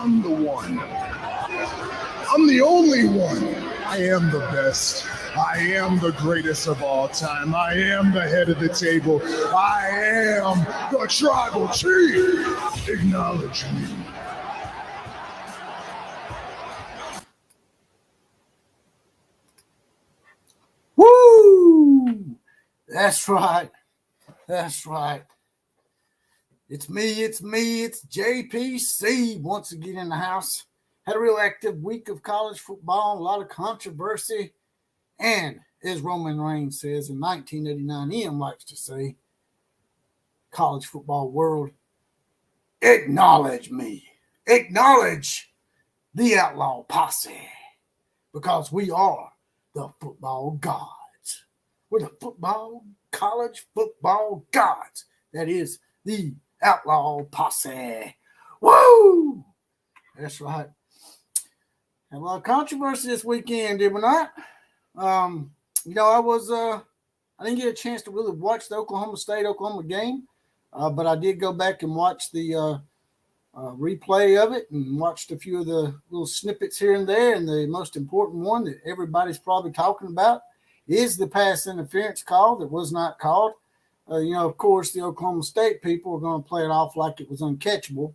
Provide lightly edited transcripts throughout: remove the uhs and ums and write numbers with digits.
I'm the one. I'm the only one. I am the best. I am the greatest of all time. I am the head of the table. I am the tribal chief. Acknowledge me. Woo! That's right. That's right. It's me, it's JPC once again in the house. Had a real active week of college football, a lot of controversy. And as Roman Reigns says in 1989, Ian likes to say, college football world, acknowledge me. Acknowledge the outlaw posse. Because we are the football gods. We're the college football gods. That is the outlaw posse. Woo! That's right. Had a lot of controversy this weekend, did we not? I didn't get a chance to really watch the Oklahoma State-Oklahoma game, but I did go back and watch the replay of it and watched a few of the little snippets here and there. And the most important one that everybody's probably talking about is the pass interference call that was not called. Of course, the Oklahoma State people are going to play it off like it was uncatchable.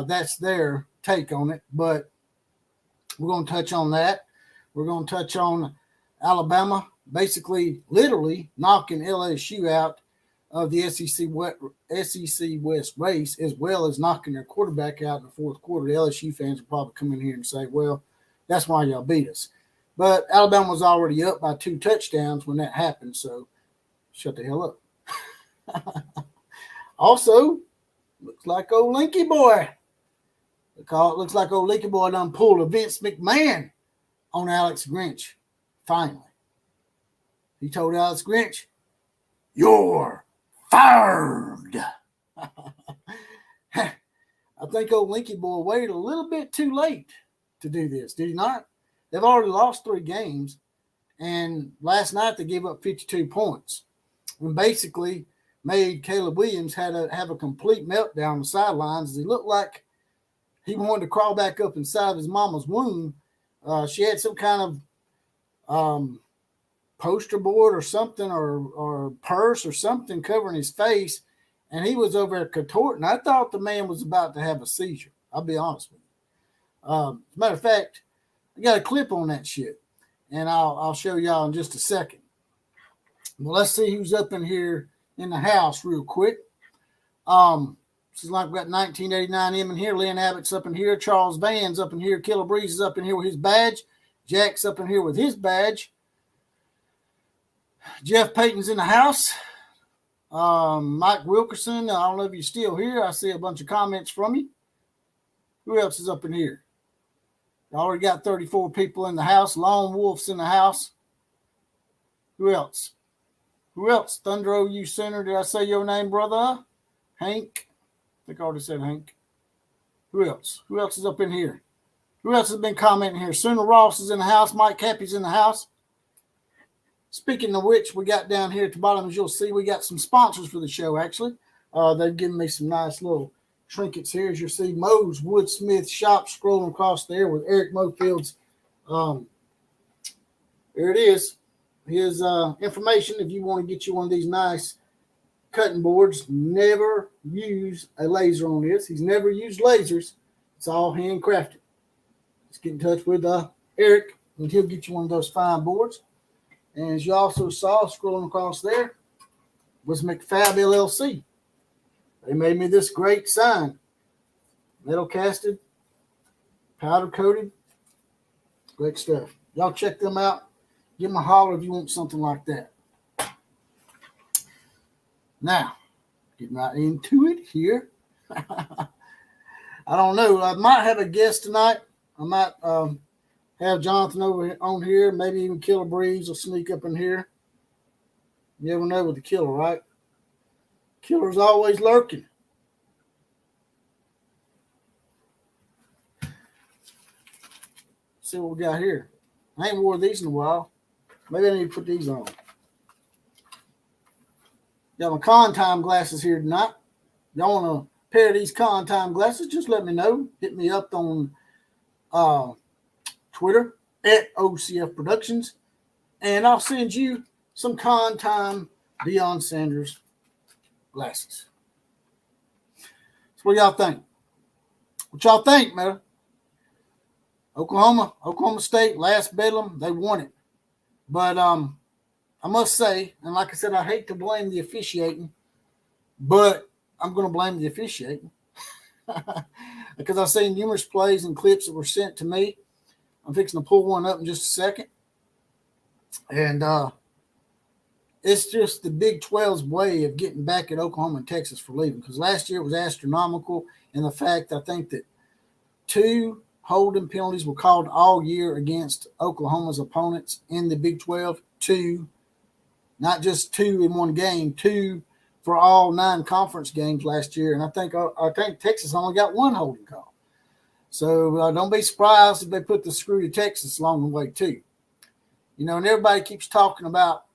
That's their take on it, but we're going to touch on that. We're going to touch on Alabama basically literally knocking LSU out of the SEC West race, as well as knocking their quarterback out in the fourth quarter. The LSU fans will probably come in here and say, well, that's why y'all beat us. But Alabama was already up by 2 touchdowns when that happened, so shut the hell up. Also, looks like old Linky Boy. Looks like old Linky Boy done pulled a Vince McMahon on Alex Grinch. Finally. He told Alex Grinch, you're fired. I think old Linky Boy waited a little bit too late to do this, did he not? They've already lost 3 games, and last night they gave up 52 points and basically made Caleb Williams have a complete meltdown on the sidelines. He looked like he wanted to crawl back up inside of his mama's womb. She had some kind of poster board or something or purse or something covering his face, and he was over there contorting. I thought the man was about to have a seizure. I'll be honest with you. As a matter of fact, I got a clip on that shit, and I'll show y'all in just a second. Well, let's see who's up in here in the house real quick. This is like we got 1989 M in here. Lynn Abbott's up in here. Charles Van's up in here. Killer Breeze is up in here with his badge. Jack's up in here with his badge. Jeff Payton's in the house. Mike Wilkerson, I don't know if you're still here. I see a bunch of comments from you. Who else is up in here? I already got 34 people in the house. Lone Wolf's in the house. Who else? Thunder OU Center. Did I say your name, brother? Hank. I think I already said Hank. Who else? Who else is up in here? Who else has been commenting here? Sooner Ross is in the house. Mike Cappy's in the house. Speaking of which, we got down here at the bottom, as you'll see, we got some sponsors for the show, actually. They've given me some nice little trinkets here. As you see, Moe's Woodsmith Shop scrolling across there with Eric Mofield's. There it is. His information, if you want to get you one of these nice cutting boards. Never use a laser on this. He's never used lasers. It's all handcrafted. Just get in touch with Eric, and he'll get you one of those fine boards. And as you also saw, scrolling across there, was McFab LLC. They made me this great sign. Metal casted, powder coated. Great stuff. Y'all check them out. Give them a holler if you want something like that. Now, getting right into it here. I don't know. I might have a guest tonight. I might have Jonathan over on here. Maybe even Killer Breeze will sneak up in here. You never know with the killer, right? Killer's always lurking. See what we got here. I ain't wore these in a while. Maybe I need to put these on. Got my con time glasses here tonight. Y'all want to pair of these Con Time glasses, just let me know. Hit me up on Twitter at OCF Productions, and I'll send you some Con Time Deion Sanders glasses. So what y'all think? What y'all think, man? Oklahoma State, last Bedlam, they won it. But I must say, and like I said, I hate to blame the officiating, but I'm going to blame the officiating because I've seen numerous plays and clips that were sent to me. I'm fixing to pull one up in just a second. And it's just the Big 12's way of getting back at Oklahoma and Texas for leaving, because last year it was astronomical in the fact I think that 2 holding penalties were called all year against Oklahoma's opponents in the Big 12. 2, not just 2 in one game, 2 for all 9 conference games last year. And I think Texas only got 1 holding call. So don't be surprised if they put the screw to Texas along the way too. You know, and everybody keeps talking about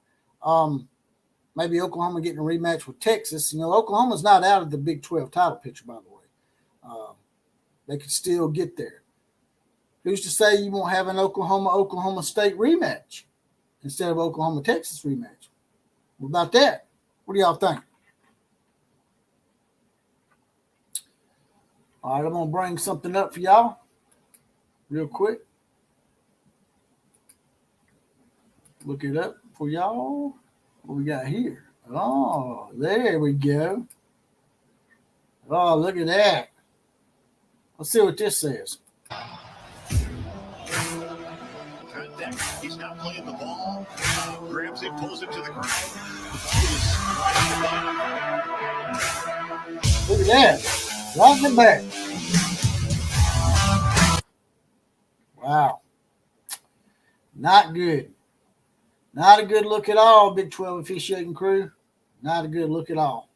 maybe Oklahoma getting a rematch with Texas. You know, Oklahoma's not out of the Big 12 title picture, by the way. They could still get there. Who's to say you won't have an Oklahoma State rematch instead of Oklahoma-Texas rematch? What about that? What do y'all think? All right, I'm going to bring something up for y'all real quick. Look it up for y'all. What we got here? Oh, there we go. Oh, look at that. Let's see what this says. He's not playing the ball. Grabs it, pulls it to the ground. Look at that. Right in the back. Wow. Not good. Not a good look at all, Big 12 officiating crew. Not a good look at all.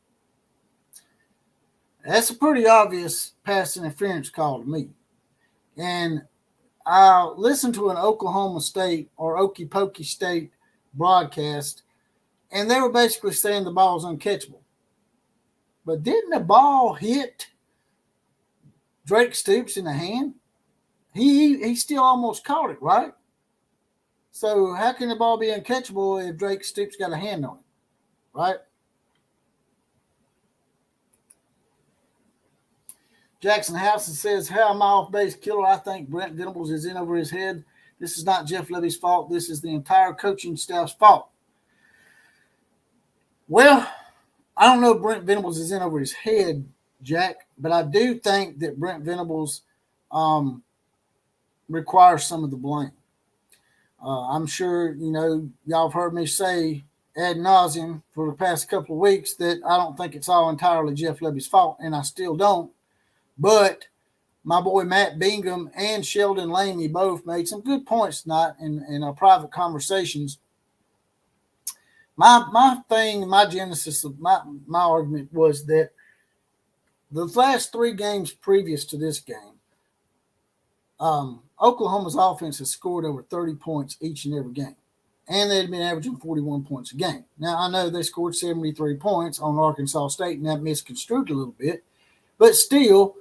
That's a pretty obvious pass interference call to me. And I listened to an Oklahoma State or Okie Pokey State broadcast, and they were basically saying the ball was uncatchable. But didn't the ball hit Drake Stoops in the hand? He still almost caught it, right? So how can the ball be uncatchable if Drake Stoops got a hand on it, right? Jackson Housen says, how am I off base killer? I think Brent Venables is in over his head. This is not Jeff Levy's fault. This is the entire coaching staff's fault. Well, I don't know if Brent Venables is in over his head, Jack, but I do think that Brent Venables requires some of the blame. I'm sure, you know, y'all have heard me say ad nauseum for the past couple of weeks that I don't think it's all entirely Jeff Levy's fault, and I still don't. But my boy Matt Bingham and Sheldon Laney both made some good points tonight in our private conversations. My thing, my genesis of my argument was that the last 3 games previous to this game, Oklahoma's offense has scored over 30 points each and every game, and they'd been averaging 41 points a game. Now, I know they scored 73 points on Arkansas State, and that misconstrued a little bit, but still,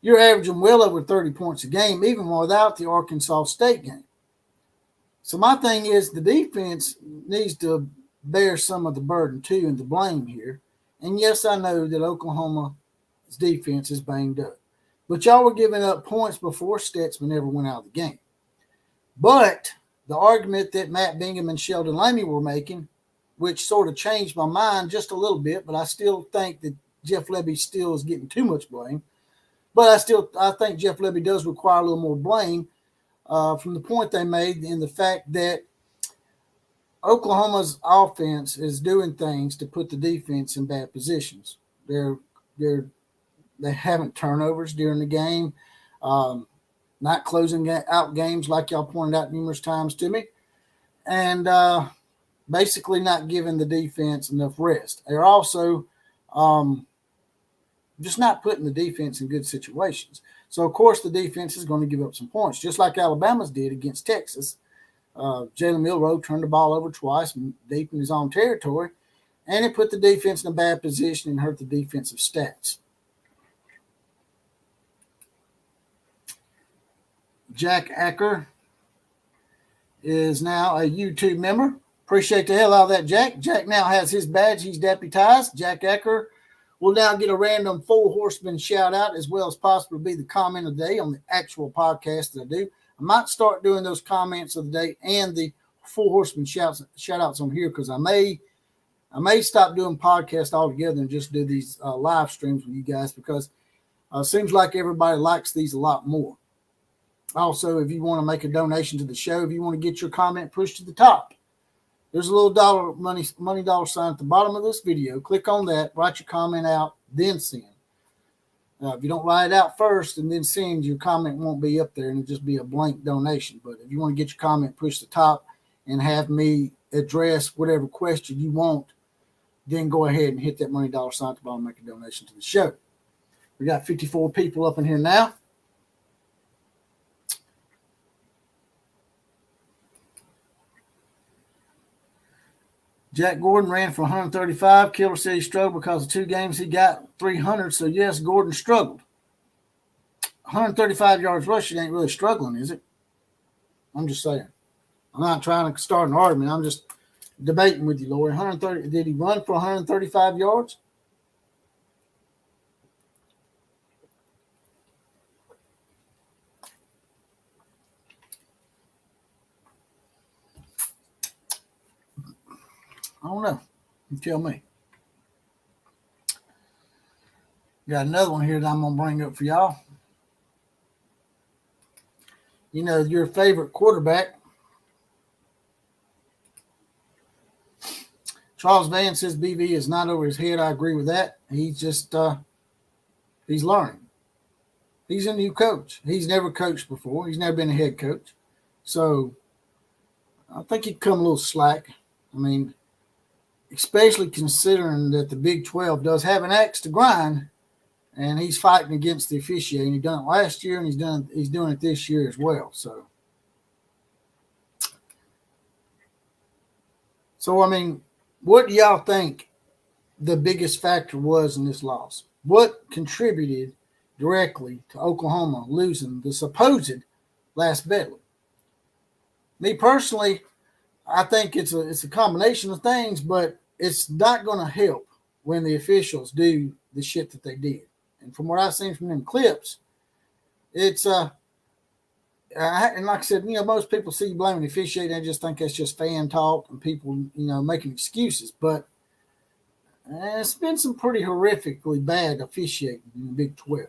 you're averaging well over 30 points a game, even without the Arkansas State game. So my thing is the defense needs to bear some of the burden too and the blame here. And yes, I know that Oklahoma's defense is banged up. But y'all were giving up points before Stetson ever went out of the game. But the argument that Matt Bingham and Sheldon Laney were making, which sort of changed my mind just a little bit, but I still think that Jeff Levy still is getting too much blame. But I think Jeff Levy does require a little more blame from the point they made in the fact that Oklahoma's offense is doing things to put the defense in bad positions. They haven't turnovers during the game, not closing out games like y'all pointed out numerous times to me, and basically not giving the defense enough rest. They're also just not putting the defense in good situations. So, of course, the defense is going to give up some points, just like Alabama's did against Texas. Jalen Milroe turned the ball over twice deep in his own territory, and it put the defense in a bad position and hurt the defensive stats. Jack Acker is now a YouTube member. Appreciate the hell out of that, Jack. Jack now has his badge. He's deputized. Jack Acker will now get a random Four Horsemen shout out, as well as possibly be the comment of the day on the actual podcast that I do. I might start doing those comments of the day and the Four Horsemen shout outs on here, because I may stop doing podcasts altogether and just do these live streams with you guys, because it seems like everybody likes these a lot more. Also, if you want to make a donation to the show, if you want to get your comment pushed to the top, there's a little money dollar sign at the bottom of this video. Click on that, write your comment out, then send. If you don't write it out first and then send, your comment won't be up there and it'll just be a blank donation. But if you want to get your comment pushed to the top and have me address whatever question you want, then go ahead and hit that money dollar sign at the bottom and make a donation to the show. We got 54 people up in here now. Jack Gordon ran for 135. Killer said he struggled because of 2 games he got 300. So, yes, Gordon struggled. 135 yards rushing ain't really struggling, is it? I'm just saying. I'm not trying to start an argument. I'm just debating with you, Lori. 130. Did he run for 135 yards? I don't know. You tell me. Got another one here that I'm going to bring up for y'all. You know, your favorite quarterback. Charles Van says BV is not over his head. I agree with that. He's just, he's learning. He's a new coach. He's never coached before. He's never been a head coach. So I think he'd come a little slack. I mean, especially considering that the Big 12 does have an axe to grind, and he's fighting against the officiating. He done it last year, and he's doing it this year as well. So I mean, what do y'all think the biggest factor was in this loss? What contributed directly to Oklahoma losing the supposed last Bedlam? Me personally, I think it's a combination of things, but it's not going to help when the officials do the shit that they did. And from what I've seen from them clips, it's and like I said, you know, most people see you blaming the officiating, they just think that's just fan talk and people, you know, making excuses. But it's been some pretty horrifically bad officiating in the Big 12.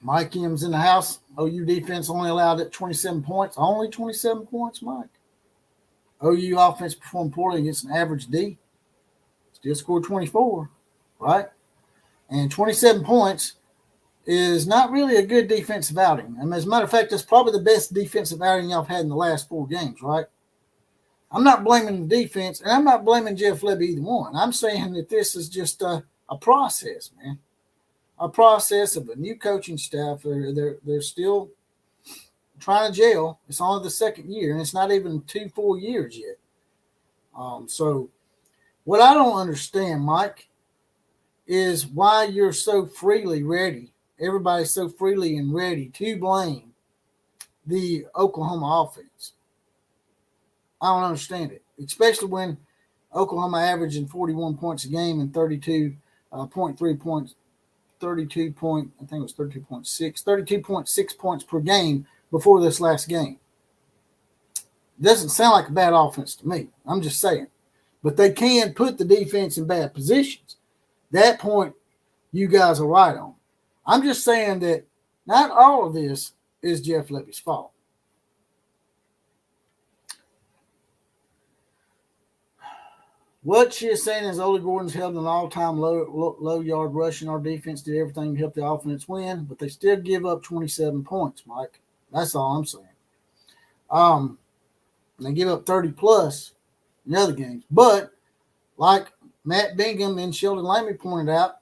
Mike M's in the house. OU defense only allowed at 27 points. Only 27 points, Mike. OU offense performed poorly against an average D. Still scored 24, right? And 27 points is not really a good defensive outing. I mean, as a matter of fact, it's probably the best defensive outing y'all have had in the last 4 games, right? I'm not blaming the defense, and I'm not blaming Jeff Lebby either one. I'm saying that this is just a process, man. A process of a new coaching staff. They're still trying to gel. It's only the 2nd year, and it's not even 2 full years yet. So what I don't understand, Mike, is why you're so freely ready. Everybody's so freely and ready to blame the Oklahoma offense. I don't understand it, especially when Oklahoma averaging 41 points a game and 32.3 points. 32.6 points per game before this last game. Doesn't sound like a bad offense to me. I'm just saying. But they can put the defense in bad positions. That point you guys are right on. I'm just saying that not all of this is Jeff Lebby's fault. What she is saying is Ole Gordon's held an all-time low yard rushing. Our defense did everything to help the offense win, but they still give up 27 points, Mike. That's all I'm saying. They give up 30-plus in other games. But like Matt Bingham and Sheldon Lamy pointed out,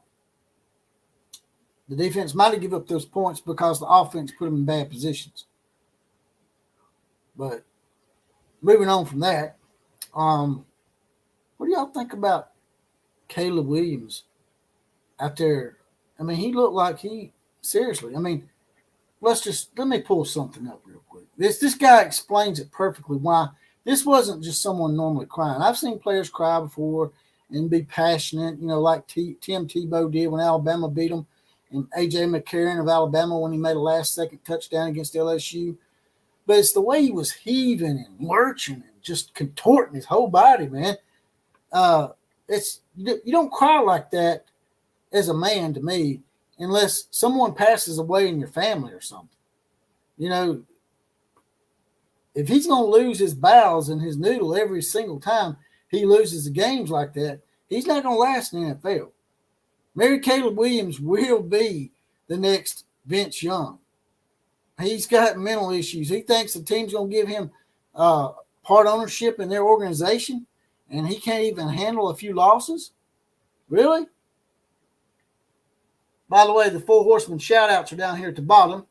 the defense might have given up those points because the offense put them in bad positions. But moving on from that, what do y'all think about Caleb Williams out there I mean, he looked like seriously. I mean, let me pull something up real quick. This guy explains it perfectly why this wasn't just someone normally crying. I've seen players cry before and be passionate, like Tim Tebow did when Alabama beat them, and A.J. McCarron of Alabama when he made a last-second touchdown against LSU. But it's the way he was heaving and lurching and just contorting his whole body, man. You don't cry like that as a man to me unless someone passes away in your family or something. If he's going to lose his bowels and his noodle every single time he loses the games like that, he's not going to last in the NFL. Mary Caleb Williams will be the next Vince Young. He's got mental issues. He thinks the team's going to give him part ownership in their organization, and he can't even handle a few losses. Really? By the way, the Four Horsemen shout-outs are down here at the bottom,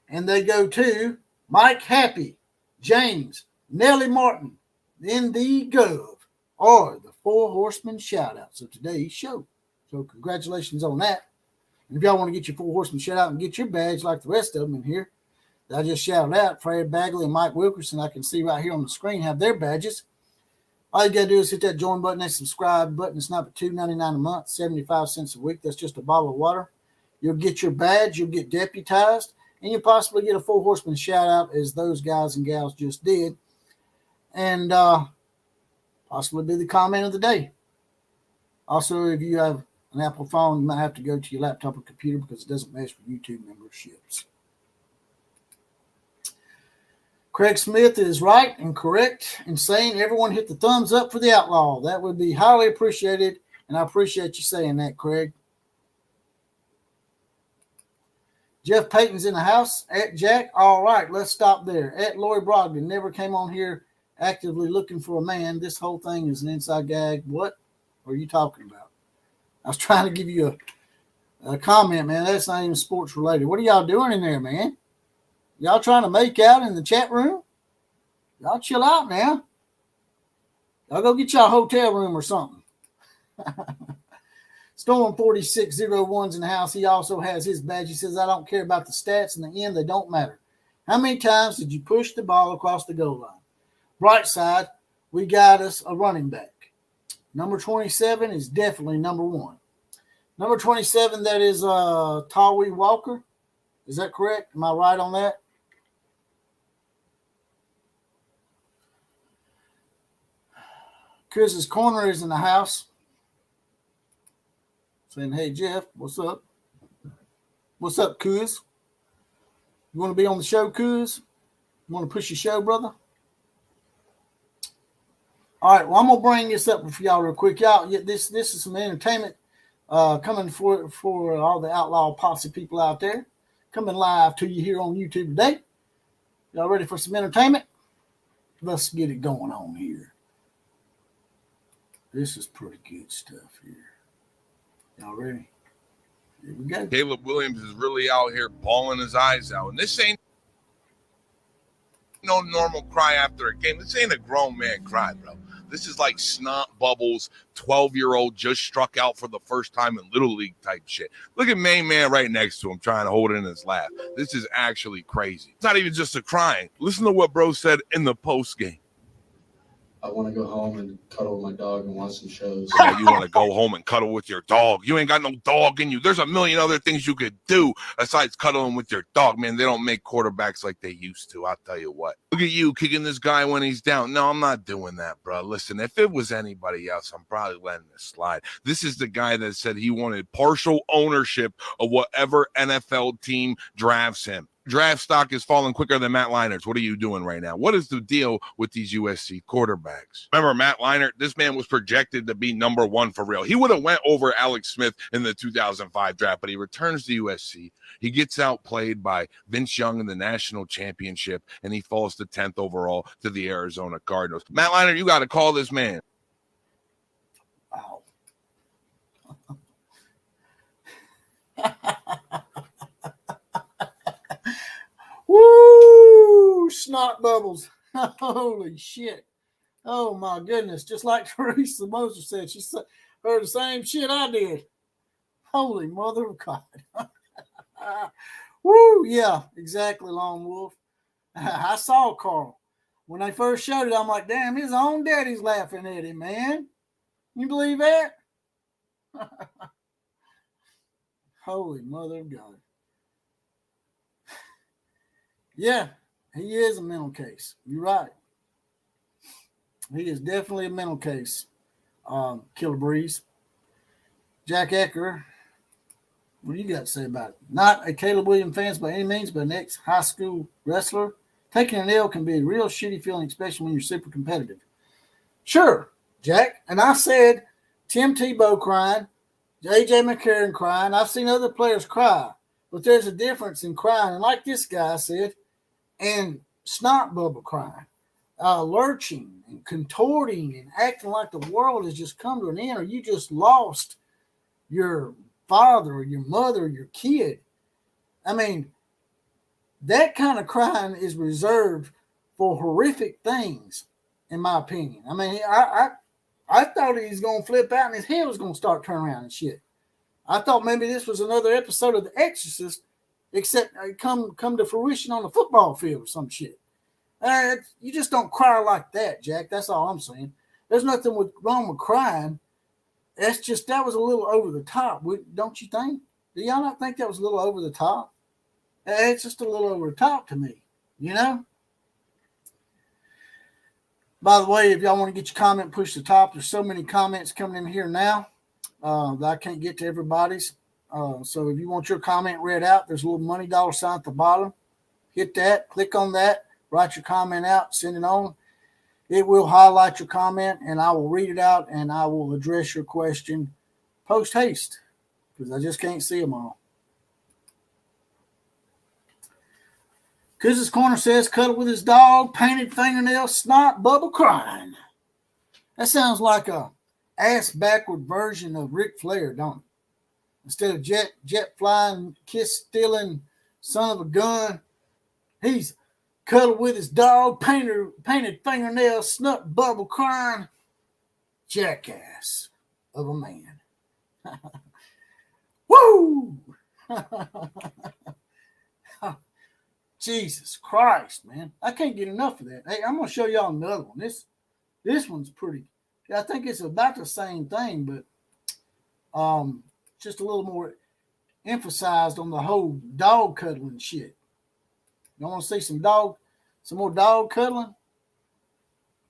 and they go to Mike Happy, James, Nellie Martin, ND Gov, are the Four Horsemen shout-outs of today's show. So congratulations on that. And if y'all want to get your Four Horsemen shout-out and get your badge like the rest of them in here, I just shouted out Fred Bagley and Mike Wilkerson. I can see right here on the screen have their badges. All you got to do is hit that join button, that subscribe button. It's not but $2.99 a month, 75 cents a week. That's just a bottle of water. You'll get your badge. You'll get deputized. And you'll possibly get a Four Horseman shout-out as those guys and gals just did. And possibly be the comment of the day. Also, if you have an Apple phone, you might have to go to your laptop or computer because it doesn't mess with YouTube memberships. Craig Smith is right and correct in saying everyone hit the thumbs up for the Outlaw. That would be highly appreciated, and I appreciate you saying that, Craig. Jeff Payton's in the house. At Jack, all right, let's stop there. At Lori Brogdon, never came on here actively looking for a man. This whole thing is an inside gag. What are you talking about? I was trying to give you a comment, man. That's not even sports related. What are y'all doing in there, man? Y'all trying to make out in the chat room? Y'all chill out now. Y'all go get y'all a hotel room or something. Storm 4601's in the house. He also has his badge. He says, I don't care about the stats in the end. They don't matter. How many times did you push the ball across the goal line? Bright side, we got us a running back. Number 27 is definitely number 1. Number 27, that is Tawi Walker. Is that correct? Am I right on that? Chris's Corner is in the house. Saying, hey, Jeff, what's up? What's up, Kuz? You want to be on the show, Kuz? You want to push your show, brother? All right, well, I'm going to bring this up for y'all real quick. Y'all, this is some entertainment coming for all the Outlaw Posse people out there. Coming live to you here on YouTube today. Y'all ready for some entertainment? Let's get it going on here. This is pretty good stuff here. Y'all ready? Here we go. Caleb Williams is really out here bawling his eyes out. And this ain't no normal cry after a game. This ain't a grown man cry, bro. This is like snot bubbles, 12-year-old just struck out for the first time in Little League type shit. Look at main man right next to him trying to hold it in his lap. This is actually crazy. It's not even just a crying. Listen to what bro said in the post game. I want to go home and cuddle with my dog and watch some shows. Yeah, you want to go home and cuddle with your dog. You ain't got no dog in you. There's a million other things you could do besides cuddling with your dog. Man, they don't make quarterbacks like they used to. I'll tell you what. Look at you kicking this guy when he's down. No, I'm not doing that, bro. Listen, if it was anybody else, I'm probably letting this slide. This is the guy that said he wanted partial ownership of whatever NFL team drafts him. Draft stock is falling quicker than Matt Leinart's. What are you doing right now? What is the deal with these USC quarterbacks? Remember Matt Leinart? This man was projected to be number 1 for real. He would have went over Alex Smith in the 2005 draft, but he returns to USC. He gets outplayed by Vince Young in the national championship, and he falls to 10th overall to the Arizona Cardinals. Matt Leinart, you got to call this man. Wow. Woo! Snot bubbles. Holy shit. Oh, my goodness. Just like Teresa Moser said. She heard the same shit I did. Holy mother of God. Woo, yeah, exactly, Lone Wolf. I saw Carl. When they first showed it, I'm like, damn, his own daddy's laughing at him, man. You believe that? Holy mother of God. Yeah, he is a mental case. You're right. He is definitely a mental case. Killer Breeze. Jack Ecker. What do you got to say about it? Not a Caleb Williams fan by any means, but an ex-high school wrestler. Taking an L can be a real shitty feeling, especially when you're super competitive. Sure, Jack. And I said Tim Tebow crying, J.J. McCarron crying. I've seen other players cry, but there's a difference in crying. And like this guy said, and snot bubble crying, lurching and contorting and acting like the world has just come to an end, or you just lost your father or your mother or your kid. I mean, that kind of crying is reserved for horrific things, in my opinion. I mean, I thought he was going to flip out and his head was going to start turning around and shit. I thought maybe this was another episode of The Exorcist, except come to fruition on the football field or some shit. You just don't cry like that, Jack. That's all I'm saying. There's nothing wrong with crying. That's just, that was a little over the top. Don't you think? Do y'all not think that was a little over the top? It's just a little over the top to me, you know? By the way, if y'all want to get your comment pushed to the top, there's so many comments coming in here now that I can't get to everybody's. So if you want your comment read out, there's a little money dollar sign at the bottom. Hit that, click on that, write your comment out, send it on. It will highlight your comment, and I will read it out, and I will address your question post haste because I just can't see them all. Kuz's Corner says, cuddle with his dog, painted fingernails, snot, bubble crying. That sounds like a ass backward version of Ric Flair, don't it? Instead of jet flying, kiss stealing, son of a gun, he's cuddled with his dog, painted fingernails, snot, bubble crying. Jackass of a man. Woo! Jesus Christ, man. I can't get enough of that. Hey, I'm going to show y'all another one. This one's pretty. I think it's about the same thing, but just a little more emphasized on the whole dog cuddling shit. You want to see some more dog cuddling?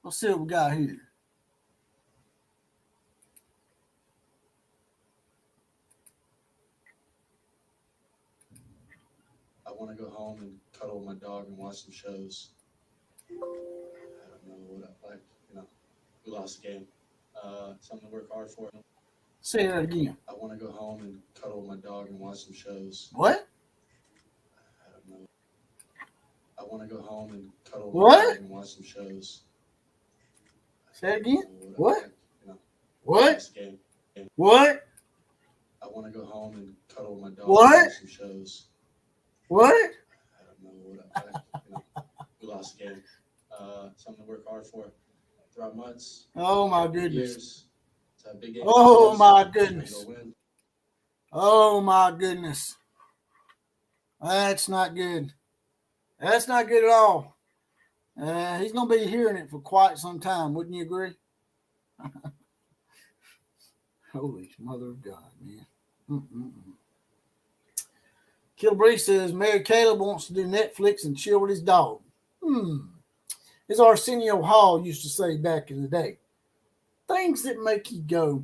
Let's see what we got here. I want to go home and cuddle with my dog and watch some shows. I don't know what I like. We lost the game. Something to work hard for. Say that again. I want to go home and cuddle with my dog and watch some shows. What? I don't know. I want to go home and cuddle with What? my dog and watch some shows. Say it again. What? Like. What? Game. What? I want to go home and cuddle with my dog What? and watch some shows. What? I don't know what I like. We lost the game. Something to work hard for throughout months. Oh my goodness. Years. It's a big game. Oh my goodness. Win. Oh my goodness. That's not good. That's not good at all. He's going to be hearing it for quite some time. Wouldn't you agree? Holy mother of God, man. Kilbree says, Mary Caleb wants to do Netflix and chill with his dog. As Arsenio Hall used to say back in the day, things that make you go,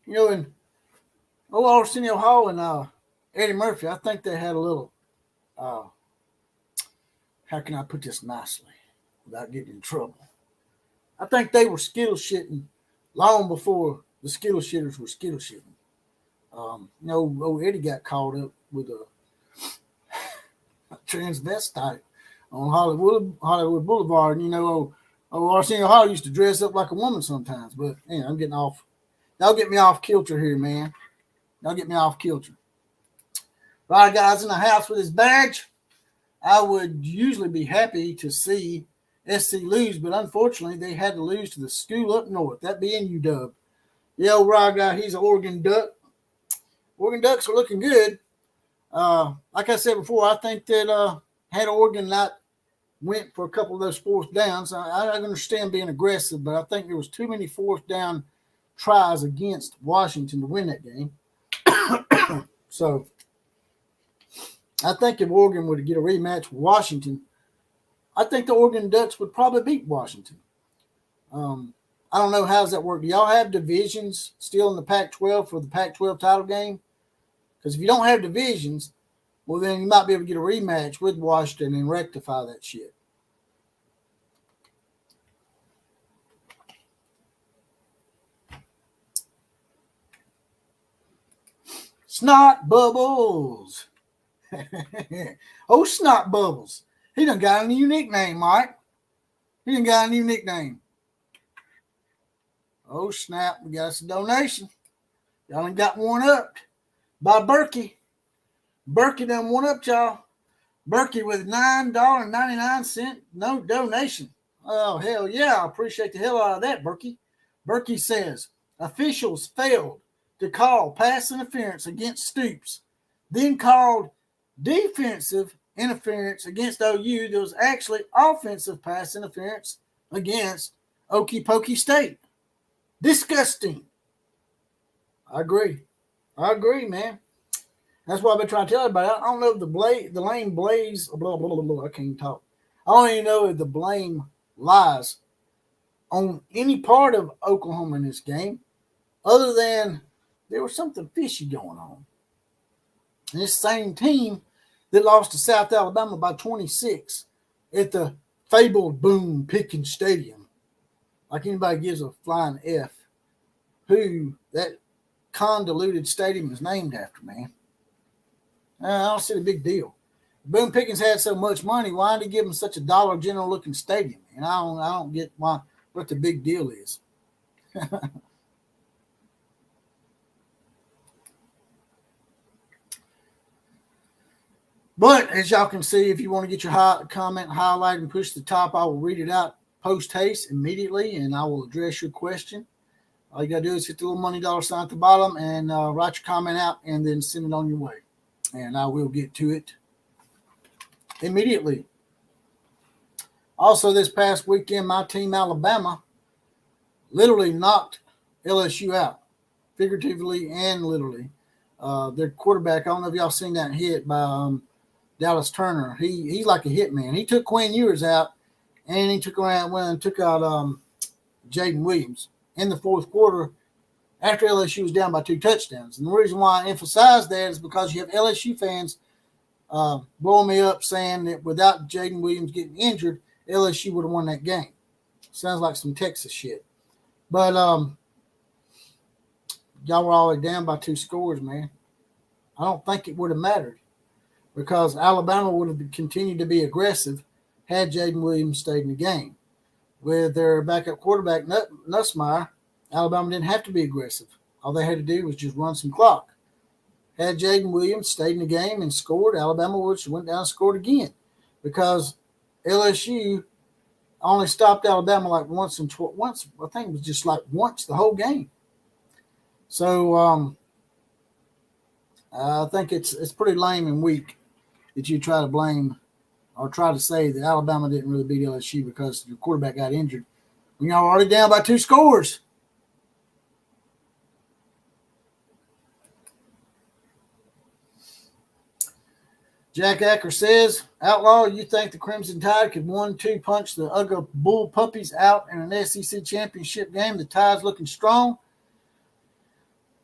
You know, and Arsenio Hall and Eddie Murphy, I think they had a little, how can I put this nicely without getting in trouble? I think they were skittle shitting long before the skittle shitters were skittle shitting. Eddie got caught up with a transvestite on Hollywood Boulevard. And, Arsenio Hall used to dress up like a woman sometimes. But, I'm getting off. Y'all get me off kilter here, man. Y'all get me off kilter. Right, guys, in the house with his badge, I would usually be happy to see SC lose, but unfortunately they had to lose to the school up north, that being UW. The old Rye guy, he's an Oregon Duck. Oregon Ducks are looking good. Like I said before, I think that had Oregon not went for a couple of those fourth downs, I understand being aggressive, but I think there was too many fourth down tries against Washington to win that game. So I think if Oregon were to get a rematch with Washington, I think the Oregon Ducks would probably beat Washington. I don't know how does that work. Do y'all have divisions still in the Pac-12 for the Pac-12 title game? Because if you don't have divisions, well, then you might be able to get a rematch with Washington and rectify that shit. Snot Bubbles. Oh, Snot Bubbles. He done got a new nickname, Mike. He done got a new nickname. Oh, snap. We got us a donation. Y'all done got one up by Berkey. Berkey done one up, y'all. Berkey with $9.99 no donation. Oh, hell yeah. I appreciate the hell out of that, Berkey. Berkey says, officials failed to call pass interference against Stoops, then called defensive interference against OU. There was actually offensive pass interference against Okie Pokey State. Disgusting. I agree, man. That's why I've been trying to tell everybody. I don't know if the blame Blaze, blah, blah, blah, blah. I can't even talk. I don't even know if the blame lies on any part of Oklahoma in this game, other than there was something fishy going on. And this same team that lost to South Alabama by 26 at the fabled Boone Pickens Stadium, like anybody gives a flying F, who that convoluted stadium is named after, man. I don't see the big deal. Boone Pickens had so much money. Why did he give him such a Dollar General looking stadium? And I don't get what the big deal is. But as y'all can see, if you want to get your comment highlighted and push to the top, I will read it out post haste immediately, and I will address your question. All you got to do is hit the little money dollar sign at the bottom and write your comment out and then send it on your way. And I will get to it immediately. Also, this past weekend, my team, Alabama, literally knocked LSU out, figuratively and literally. Their quarterback, I don't know if y'all seen that hit by Dallas Turner. He's like a hitman. He took Quinn Ewers out, and he took out Jayden Williams in the fourth quarter after LSU was down by 2 touchdowns. And the reason why I emphasize that is because you have LSU fans blowing me up saying that without Jayden Williams getting injured, LSU would have won that game. Sounds like some Texas shit. But y'all were already down by 2 scores, man. I don't think it would have mattered because Alabama would have continued to be aggressive had Jayden Williams stayed in the game. With their backup quarterback, Nussmeier, Alabama didn't have to be aggressive. All they had to do was just run some clock. Had Jayden Williams stayed in the game and scored, Alabama would have went down and scored again because LSU only stopped Alabama like once, I think it was just like once the whole game. So I think it's pretty lame and weak that you try to blame or try to say that Alabama didn't really beat LSU because your quarterback got injured when y'all were already down by 2 scores. Jack Acker says, Outlaw, you think the Crimson Tide could 1-2 punch the Ugga Bull Puppies out in an SEC championship game? The Tide's looking strong.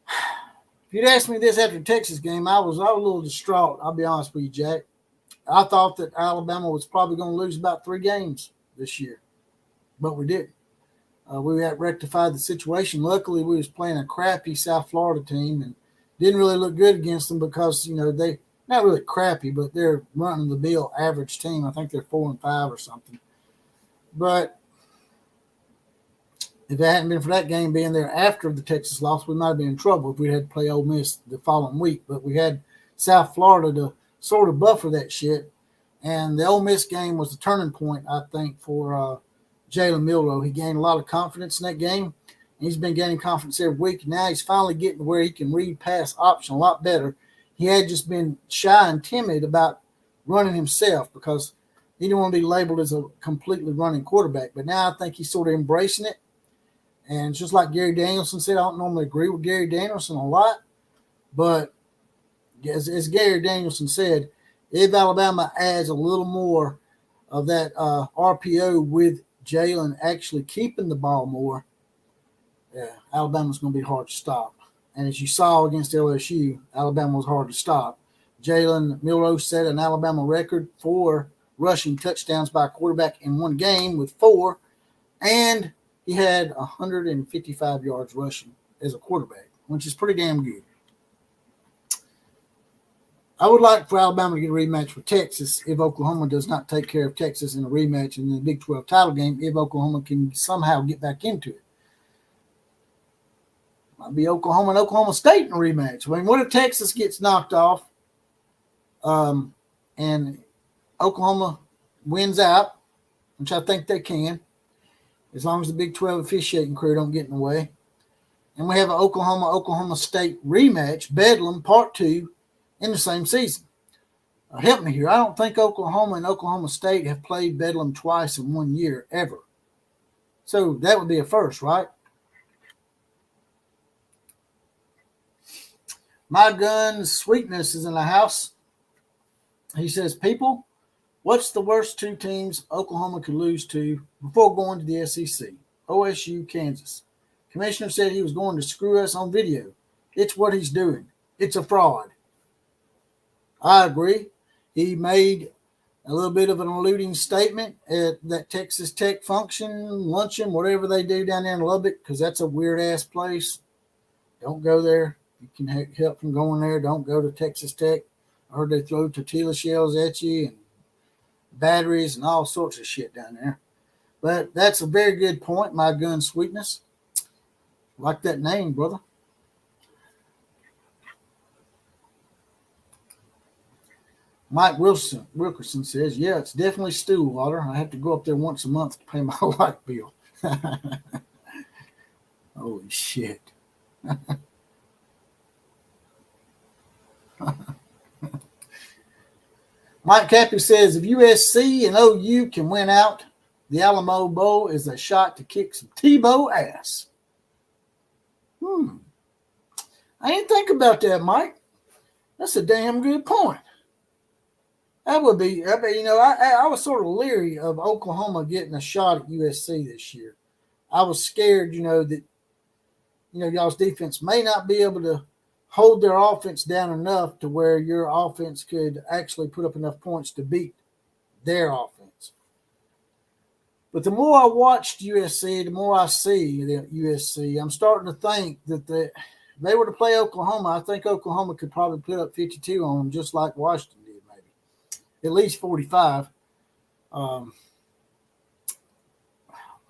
If you'd asked me this after the Texas game, I was a little distraught. I'll be honest with you, Jack. I thought that Alabama was probably going to lose about 3 games this year, but we didn't. We had rectified the situation. Luckily, we was playing a crappy South Florida team and didn't really look good against them because, they not really crappy, but they're running the bill average team. I think they're 4-5 or something. But if it hadn't been for that game being there after the Texas loss, we might have been in trouble if we had to play Ole Miss the following week. But we had South Florida to sort of buffer that shit. And the Ole Miss game was the turning point, I think, for Jalen Milroe. He gained a lot of confidence in that game. He's been gaining confidence every week. Now he's finally getting to where he can read pass option a lot better. He had just been shy and timid about running himself because he didn't want to be labeled as a completely running quarterback. But now I think he's sort of embracing it. And just like Gary Danielson said, I don't normally agree with Gary Danielson a lot. But as Gary Danielson said, if Alabama adds a little more of that RPO with Jalen actually keeping the ball more, yeah, Alabama's going to be hard to stop. And as you saw against LSU, Alabama was hard to stop. Jalen Milroe set an Alabama record for rushing touchdowns by a quarterback in one game with 4, and he had 155 yards rushing as a quarterback, which is pretty damn good. I would like for Alabama to get a rematch with Texas if Oklahoma does not take care of Texas in a rematch in the Big 12 title game, if Oklahoma can somehow get back into it. Might be Oklahoma and Oklahoma State in a rematch. I mean, what if Texas gets knocked off and Oklahoma wins out, which I think they can, as long as the Big 12 officiating crew don't get in the way. And we have an Oklahoma State rematch, Bedlam Part 2, in the same season. Help me here. I don't think Oklahoma and Oklahoma State have played Bedlam twice in 1 year, ever. So that would be a first, right? My gun Sweetness is in the house. He says, people, what's the worst 2 teams Oklahoma could lose to before going to the SEC? OSU, Kansas. Commissioner said he was going to screw us on video. It's what he's doing. It's a fraud. I agree. He made a little bit of an alluding statement at that Texas Tech function, luncheon, whatever they do down there in Lubbock, because that's a weird-ass place. Don't go there. You can help from going there. Don't go to Texas Tech. I heard they throw tortilla shells at you and batteries and all sorts of shit down there. But that's a very good point, my gun Sweetness. Like that name, brother. Mike Wilkerson says, yeah, it's definitely stool water. I have to go up there once a month to pay my light bill. Holy shit. Mike Cappy says, if USC and OU can win out, the Alamo Bowl is a shot to kick some Tebow ass. I didn't think about that, Mike. That's a damn good point. That would be, I was sort of leery of Oklahoma getting a shot at USC this year. I was scared, that, y'all's defense may not be able to hold their offense down enough to where your offense could actually put up enough points to beat their offense. But the more I watched USC, the more I see the USC, I'm starting to think that if they were to play Oklahoma, I think Oklahoma could probably put up 52 on them, just like Washington did, maybe. At least 45. No,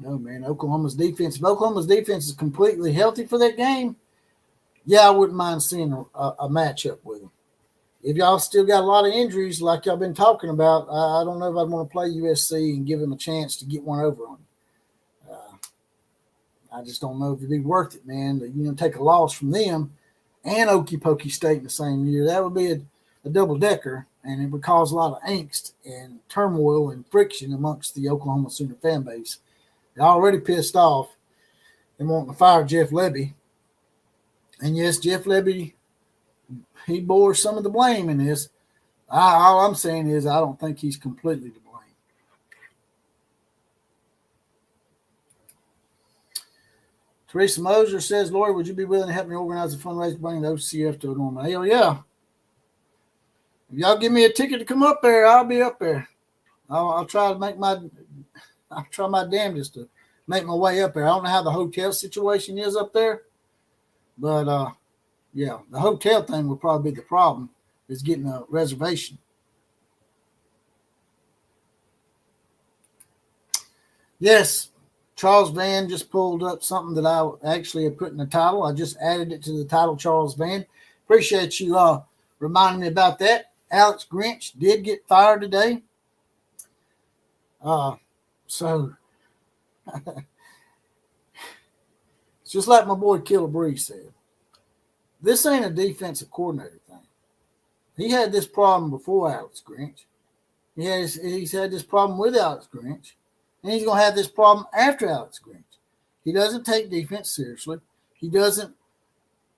man, Oklahoma's defense. If Oklahoma's defense is completely healthy for that game, yeah, I wouldn't mind seeing a matchup with them. If y'all still got a lot of injuries like y'all been talking about, I don't know if I'd want to play USC and give them a chance to get one over on you. I just don't know if it'd be worth it, man, to take a loss from them and Okie State in the same year. That would be a double-decker, and it would cause a lot of angst and turmoil and friction amongst the Oklahoma Sooner fan base. They're already pissed off and wanting to fire Jeff Lebby. And yes, Jeff Lebby, he bore some of the blame in this. All I'm saying is I don't think he's completely to blame. Teresa Moser says, Lori, would you be willing to help me organize a fundraiser to bring the OCF to a normal? Hell yeah. If y'all give me a ticket to come up there, I'll be up there. I'll try my damnedest to make my way up there. I don't know how the hotel situation is up there. But, yeah, the hotel thing would probably be the problem, is getting a reservation. Yes, Charles Van just pulled up something that I actually had put in the title. I just added it to the title, Charles Van. Appreciate you reminding me about that. Alex Grinch did get fired today. So it's just like my boy Killer Breeze said. This ain't a defensive coordinator thing. He had this problem before Alex Grinch. He's had this problem with Alex Grinch, and he's going to have this problem after Alex Grinch. He doesn't take defense seriously. He doesn't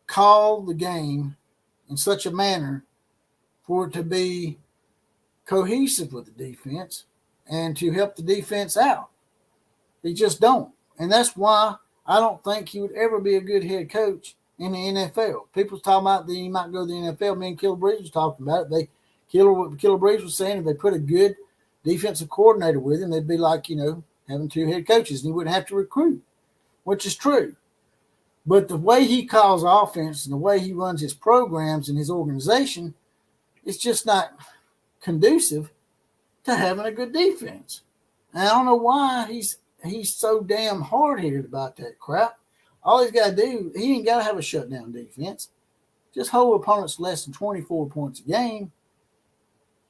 call the game in such a manner for it to be cohesive with the defense and to help the defense out. They just don't. And that's why I don't think he would ever be a good head coach in the NFL. People's talking about that he might go to the NFL. Me and Killer Breeze was talking about it. Killer Breeze was saying if they put a good defensive coordinator with him, they'd be like, having two head coaches, and he wouldn't have to recruit, which is true. But the way he calls offense and the way he runs his programs and his organization, it's just not conducive to having a good defense. And I don't know why he's so damn hard-headed about that crap. All he's got to do, he ain't got to have a shutdown defense. Just hold opponents less than 24 points a game,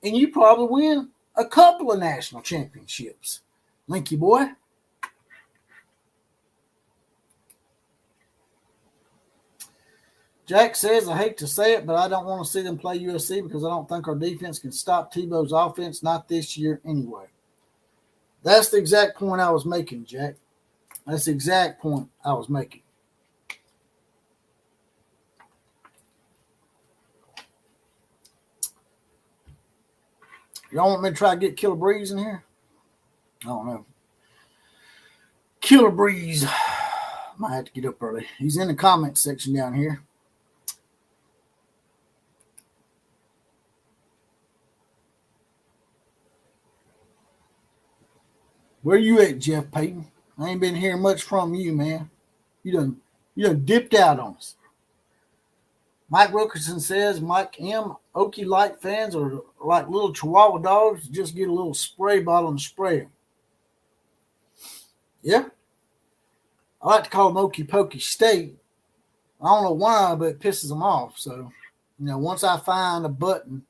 and you probably win a couple of national championships. Linky boy. Jack says, I hate to say it, but I don't want to see them play USC because I don't think our defense can stop Tebow's offense, not this year anyway. That's the exact point I was making, Jack. That's the exact point I was making. Y'all want me to try to get Killer Breeze in here? I don't know. Killer Breeze. Might have to get up early. He's in the comments section down here. Where you at, Jeff Payton? I ain't been hearing much from you, man. You done dipped out on us. Mike Wilkerson says, Mike M., Okie Light fans are like little Chihuahua dogs. Just get a little spray bottle and spray them. Yeah. I like to call them Okie Pokey State. I don't know why, but it pisses them off. So, once I find a button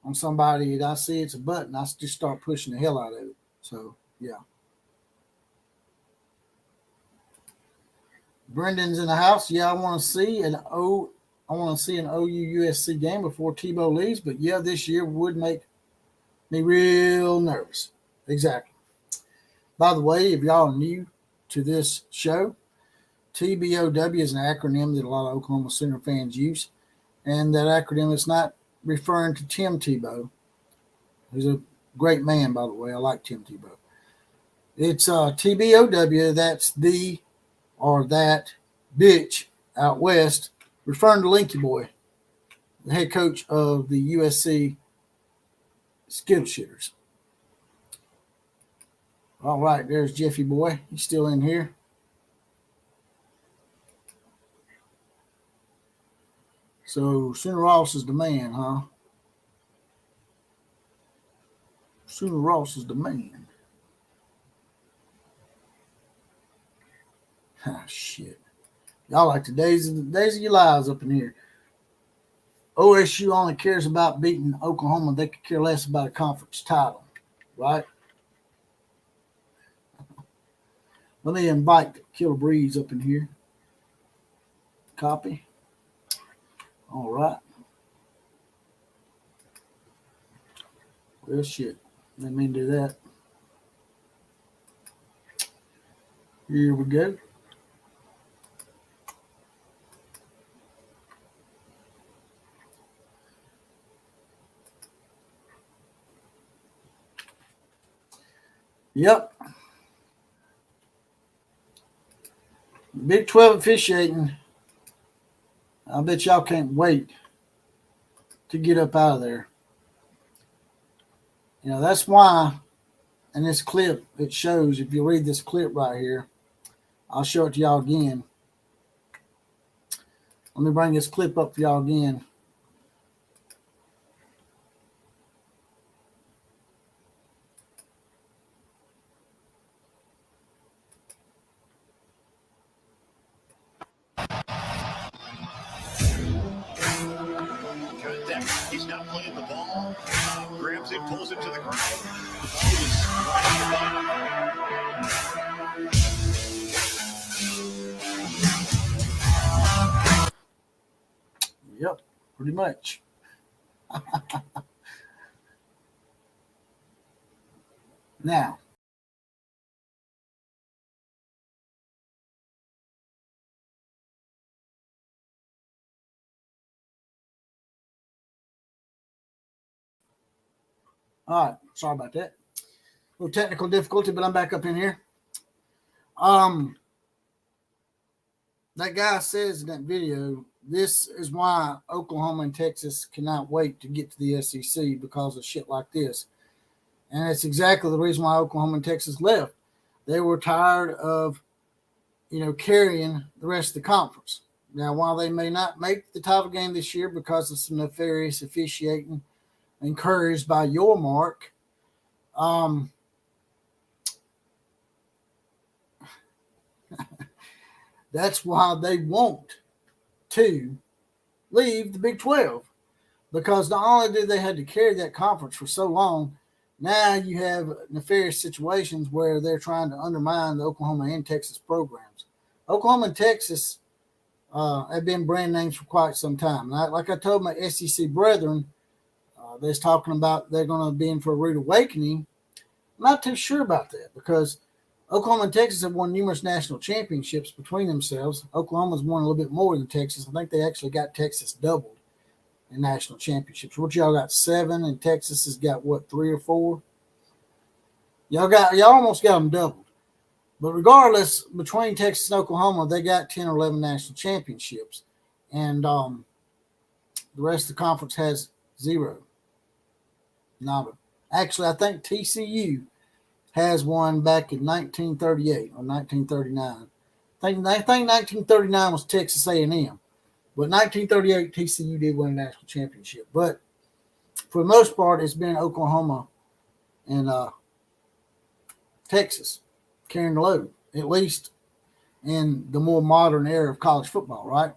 on somebody and I see it's a button, I just start pushing the hell out of it. So, yeah. Brendan's in the house. Yeah, I want to see an OU USC game before Tebow leaves, but yeah, this year would make me real nervous. Exactly. By the way, if y'all are new to this show, TBOW is an acronym that a lot of Oklahoma Sooner fans use, and that acronym is not referring to Tim Tebow, who's a great man, by the way. I like Tim Tebow. It's TBOW. That's the or that bitch out west, referring to Linky Boy, the head coach of the USC Skittle Shitters. All right, there's Jeffy Boy. He's still in here. So Sooner Ross is the man, huh? Sooner Ross is the man. Ah, shit. Y'all like the days of your lives up in here. OSU only cares about beating Oklahoma. They could care less about a conference title, right? Let me invite Killer Breeze up in here. Copy. All right. Well, shit. Let me do that. Here we go. Yep. Big 12 officiating. I bet y'all can't wait to get up out of there. That's why in this clip it shows, if you read this clip right here, I'll show it to y'all again. Let me bring this clip up for y'all again. He's not playing the ball. Grabs it, pulls it to the ground. Yep, pretty much. Now, all right, sorry about that. A little technical difficulty, but I'm back up in here. That guy says in that video, this is why Oklahoma and Texas cannot wait to get to the SEC because of shit like this. And it's exactly the reason why Oklahoma and Texas left. They were tired of, carrying the rest of the conference. Now, while they may not make the title game this year because of some nefarious officiating encouraged by your mark, that's why they want to leave the Big 12, because not only did they have to carry that conference for so long, now you have nefarious situations where they're trying to undermine the Oklahoma and Texas programs. Oklahoma and Texas have been brand names for quite some time. Like I told my SEC brethren, they're talking about they're going to be in for a rude awakening. I'm not too sure about that because Oklahoma and Texas have won numerous national championships between themselves. Oklahoma's won a little bit more than Texas. I think they actually got Texas doubled in national championships. What y'all got 7, and Texas has got 3 or 4? Y'all almost got them doubled. But regardless, between Texas and Oklahoma, they got 10 or 11 national championships, and the rest of the conference has 0. Nada. Actually, I think TCU has one back in 1938 or 1939. I think 1939 was Texas A&M. But 1938, TCU did win a national championship. But for the most part, it's been Oklahoma and Texas carrying the load, at least in the more modern era of college football, right?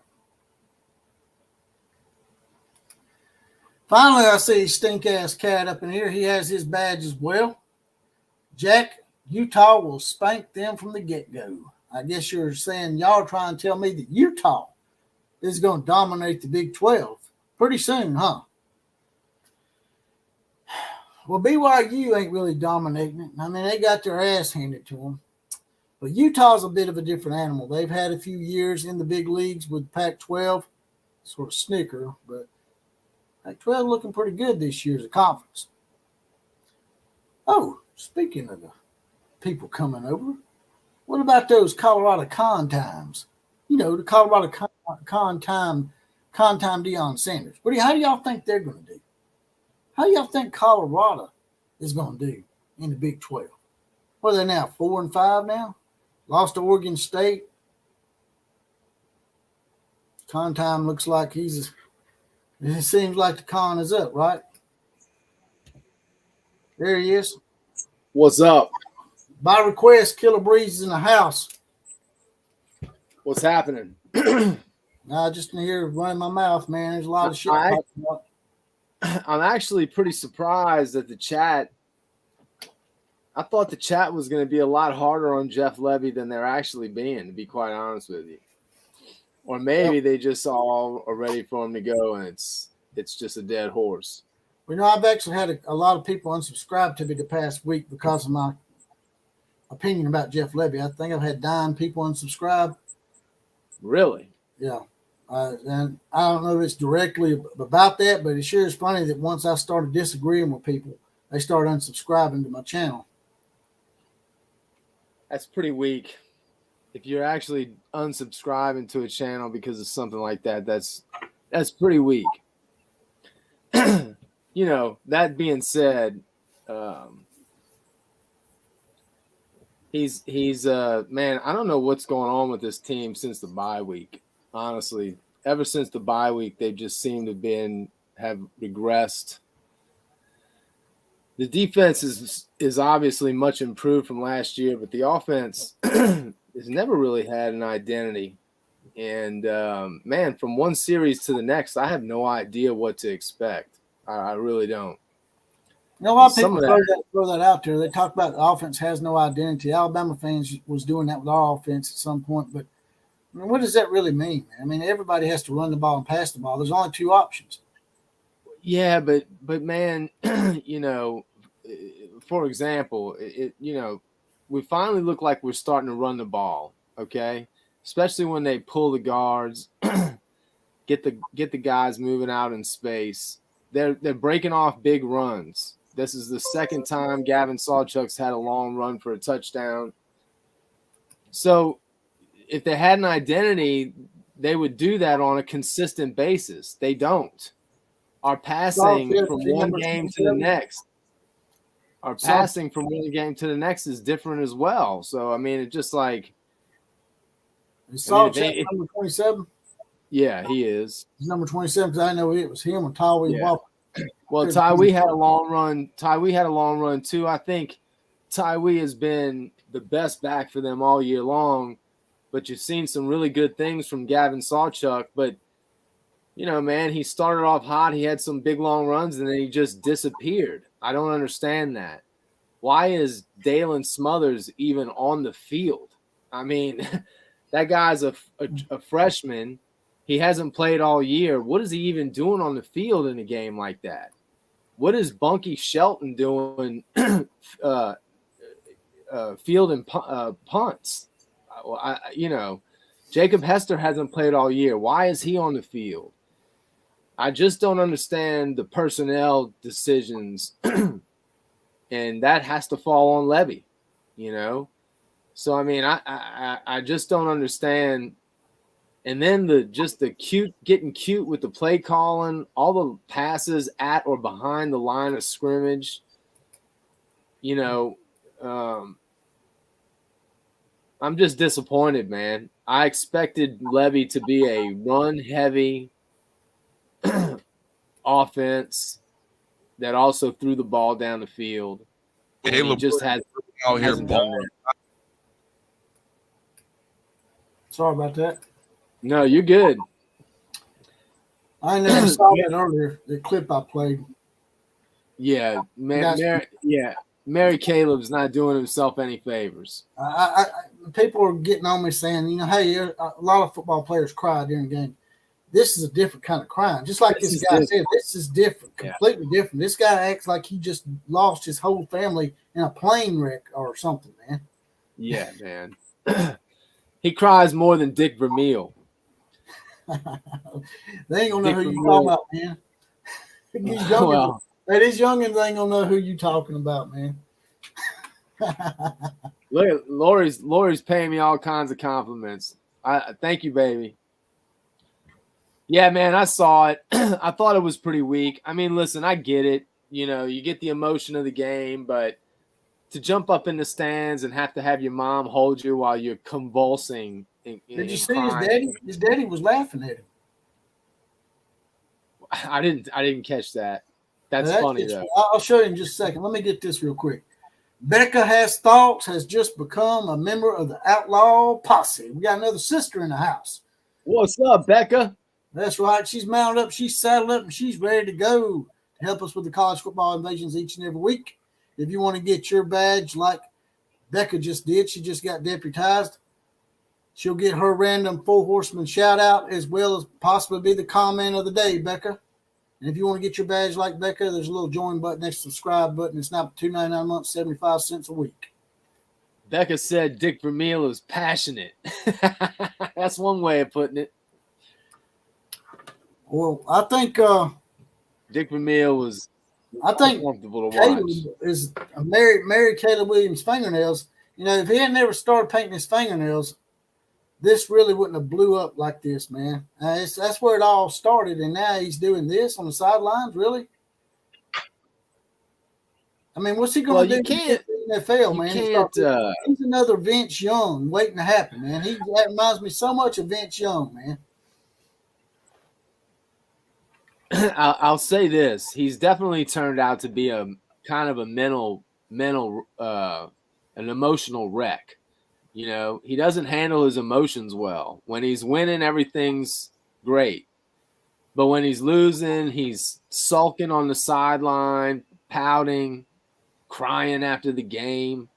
Finally, I see stink-ass cat up in here. He has his badge as well. Jack, Utah will spank them from the get-go. I guess you're saying y'all are trying to tell me that Utah is going to dominate the Big 12 pretty soon, huh? Well, BYU ain't really dominating it. I mean, they got their ass handed to them. But Utah's a bit of a different animal. They've had a few years in the big leagues with Pac-12, sort of snicker, but Pac-12 looking pretty good this year as a conference. Oh, speaking of the people coming over, what about those Colorado con times? The Colorado con time Deion Sanders. How do y'all think they're going to do? How do y'all think Colorado is going to do in the Big 12? What are they now, 4-5 now? Lost to Oregon State. Con time looks like it seems like the con is up, right? There he is. What's up? By request, Killer Breeze is in the house. What's happening? Just in here running my mouth, man. There's a lot of shit. I'm actually pretty surprised at the chat. I thought the chat was going to be a lot harder on Jeff Levy than they're actually being, to be quite honest with you. Or maybe they just all are ready for him to go, and it's just a dead horse. I've actually had a lot of people unsubscribe to me the past week because of my opinion about Jeff Levy. I think I've had 9 people unsubscribe. Really? Yeah. And I don't know if it's directly about that, but it sure is funny that once I started disagreeing with people, they started unsubscribing to my channel. That's pretty weak. If you're actually unsubscribing to a channel because of something like that, that's pretty weak. That being said, he's man, I don't know what's going on with this team since the bye week. Honestly, ever since the bye week, they just seem to have regressed. The defense is obviously much improved from last year, but the offense has never really had an identity. And man, from one series to the next, I have no idea what to expect. I really don't. You know, a lot of Some people of throw that out there. They talk about the offense has no identity. Alabama fans was doing that with our offense at some point, but I mean, what does that really mean, man? I mean, everybody has to run the ball and pass the ball. There's only two options. Yeah, but man, you know, for example, we finally look like we're starting to run the ball, okay? Especially when they pull the guards, get the guys moving out in space. They're breaking off big runs. This is the second time Gavin Sawchuk's had a long run for a touchdown. So if they had an identity, they would do that on a consistent basis. They don't. Our passing from one game to the next. Our passing from one game to the next is different as well. So I mean, it's just like Sawchuk number 27. Yeah, he is. He's number 27 because I know it was him or Tyree Walker. Well, Tyree had a long run. Tyree had a long run too. I think Tyree has been the best back for them all year long. But you've seen some really good things from Gavin Sawchuk. But you know, man, he started off hot. He had some big long runs, and then he just disappeared. I don't understand that. Why is Dalen Smothers even on the field? I mean, that guy's a freshman. He hasn't played all year. What is he even doing on the field in a game like that? What is Bunky Shelton doing fielding punts? Jacob Hester hasn't played all year. Why is he on the field? I just don't understand the personnel decisions, and that has to fall on Levy, you know? So, I mean, I just don't understand. And then getting cute with the play calling, all the passes at or behind the line of scrimmage, you know, I'm just disappointed, man. I expected Levy to be a run-heavy offense that also threw the ball down the field. And he just hasn't done that. Sorry about that. No, you're good. I never saw that earlier, the clip I played. Yeah, Mary Caleb's not doing himself any favors. People are getting on me saying, you know, hey, a lot of football players cry during the game. This is a different kind of crying. Just like this guy said, this is different, completely different. This guy acts like he just lost his whole family in a plane wreck or something, man. Yeah, man. He cries more than Dick Vermeil. They ain't gonna know who you talking about, man. These youngins ain't gonna know who you talking about, man. Look, Lori's paying me all kinds of compliments. I thank you, baby. Yeah, man, I saw it. I thought it was pretty weak. I mean, listen, I get it. You know, you get the emotion of the game, but to jump up in the stands and have to have your mom hold you while you're convulsing. Did you see his daddy? His daddy was laughing at him. I didn't catch that. That's funny though. I'll show you in just a second. Let me get this real quick. Becca Has Thoughts has just become a member of the Outlaw Posse. We got another sister in the house. What's up, Becca? That's right. She's mounted up. She's saddled up, and she's ready to go to help us with the college football invasions each and every week. If you want to get your badge like Becca just did, she just got deputized. She'll get her random Four Horsemen shout out as well as possibly be the comment of the day, Becca. And if you want to get your badge like Becca, there's a little join button next to the subscribe button. It's now $2.99 a month, 75 cents a week. Becca said Dick Vermeil is passionate. That's one way of putting it. Well, I think Dick Vermeil was comfortable to Caleb watch. Is Mary Caleb Williams' fingernails. You know, if he had never started painting his fingernails, this really wouldn't have blew up like this, man. That's where it all started, and now he's doing this on the sidelines, really? I mean, what's he going to do in the NFL, man? He's another Vince Young waiting to happen, man. That reminds me so much of Vince Young, man. I'll say this. He's definitely turned out to be a kind of a mental an emotional wreck. You know, he doesn't handle his emotions well. When he's winning, everything's great. But when he's losing, he's sulking on the sideline, pouting, crying after the game.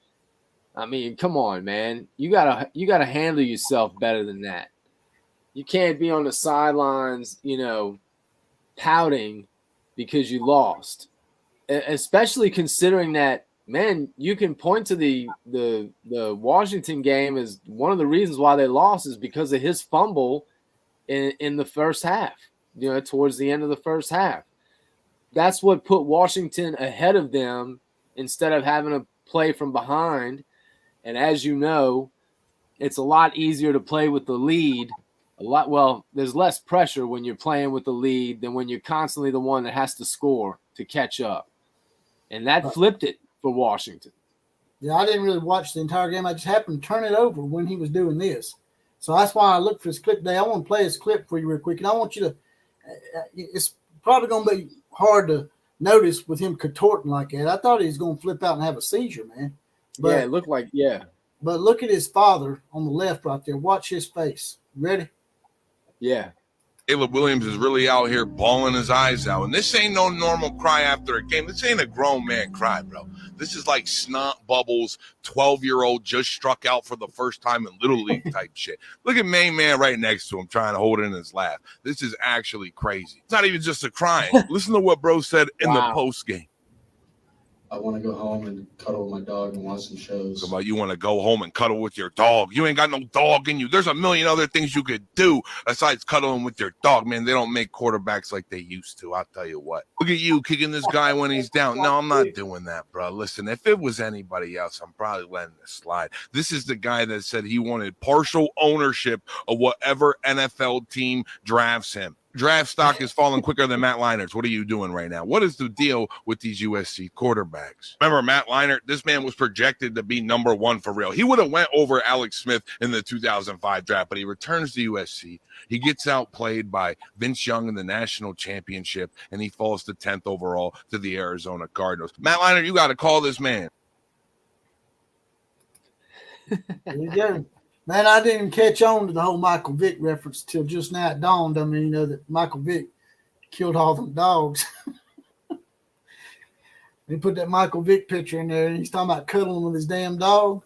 I mean, come on, man. You gotta handle yourself better than that. You can't be on the sidelines, pouting because you lost. Especially considering that, man, you can point to the Washington game as one of the reasons why they lost is because of his fumble in the first half, towards the end of the first half. That's what put Washington ahead of them instead of having to play from behind. And as you know, it's a lot easier to play with the lead. There's less pressure when you're playing with the lead than when you're constantly the one that has to score to catch up. And that flipped it for Washington. Yeah, I didn't really watch the entire game. I just happened to turn it over when he was doing this. So that's why I looked for his clip today. I want to play his clip for you real quick. And I want you to it's probably going to be hard to notice with him contorting like that. I thought he was going to flip out and have a seizure, man. But, it looked like, yeah. But look at his father on the left right there. Watch his face. Ready? Yeah. Caleb Williams is really out here bawling his eyes out. And this ain't no normal cry after a game. This ain't a grown man cry, bro. This is like snot bubbles, 12-year-old just struck out for the first time in Little League type shit. Look at main man right next to him trying to hold it in his lap. This is actually crazy. It's not even just a crying. Listen to what bro said in the post game. I want to go home and cuddle with my dog and watch some shows. About you want to go home and cuddle with your dog. You ain't got no dog in you. There's a million other things you could do besides cuddling with your dog, man. They don't make quarterbacks like they used to. I'll tell you what. Look at you kicking this guy when he's down. No, I'm not doing that, bro. Listen, if it was anybody else, I'm probably letting this slide. This is the guy that said he wanted partial ownership of whatever NFL team drafts him. Draft stock is falling quicker than Matt Leinart's. What are you doing right now? What is the deal with these USC quarterbacks? Remember Matt Leinart? This man was projected to be number one for real. He would have went over Alex Smith in the 2005 draft, but he returns to USC. He gets outplayed by Vince Young in the national championship, and he falls to 10th overall to the Arizona Cardinals. Matt Leinart, you got to call this man. There you go. Man, I didn't catch on to the whole Michael Vick reference till just now it dawned on me, that Michael Vick killed all them dogs. They put that Michael Vick picture in there, and he's talking about cuddling with his damn dog.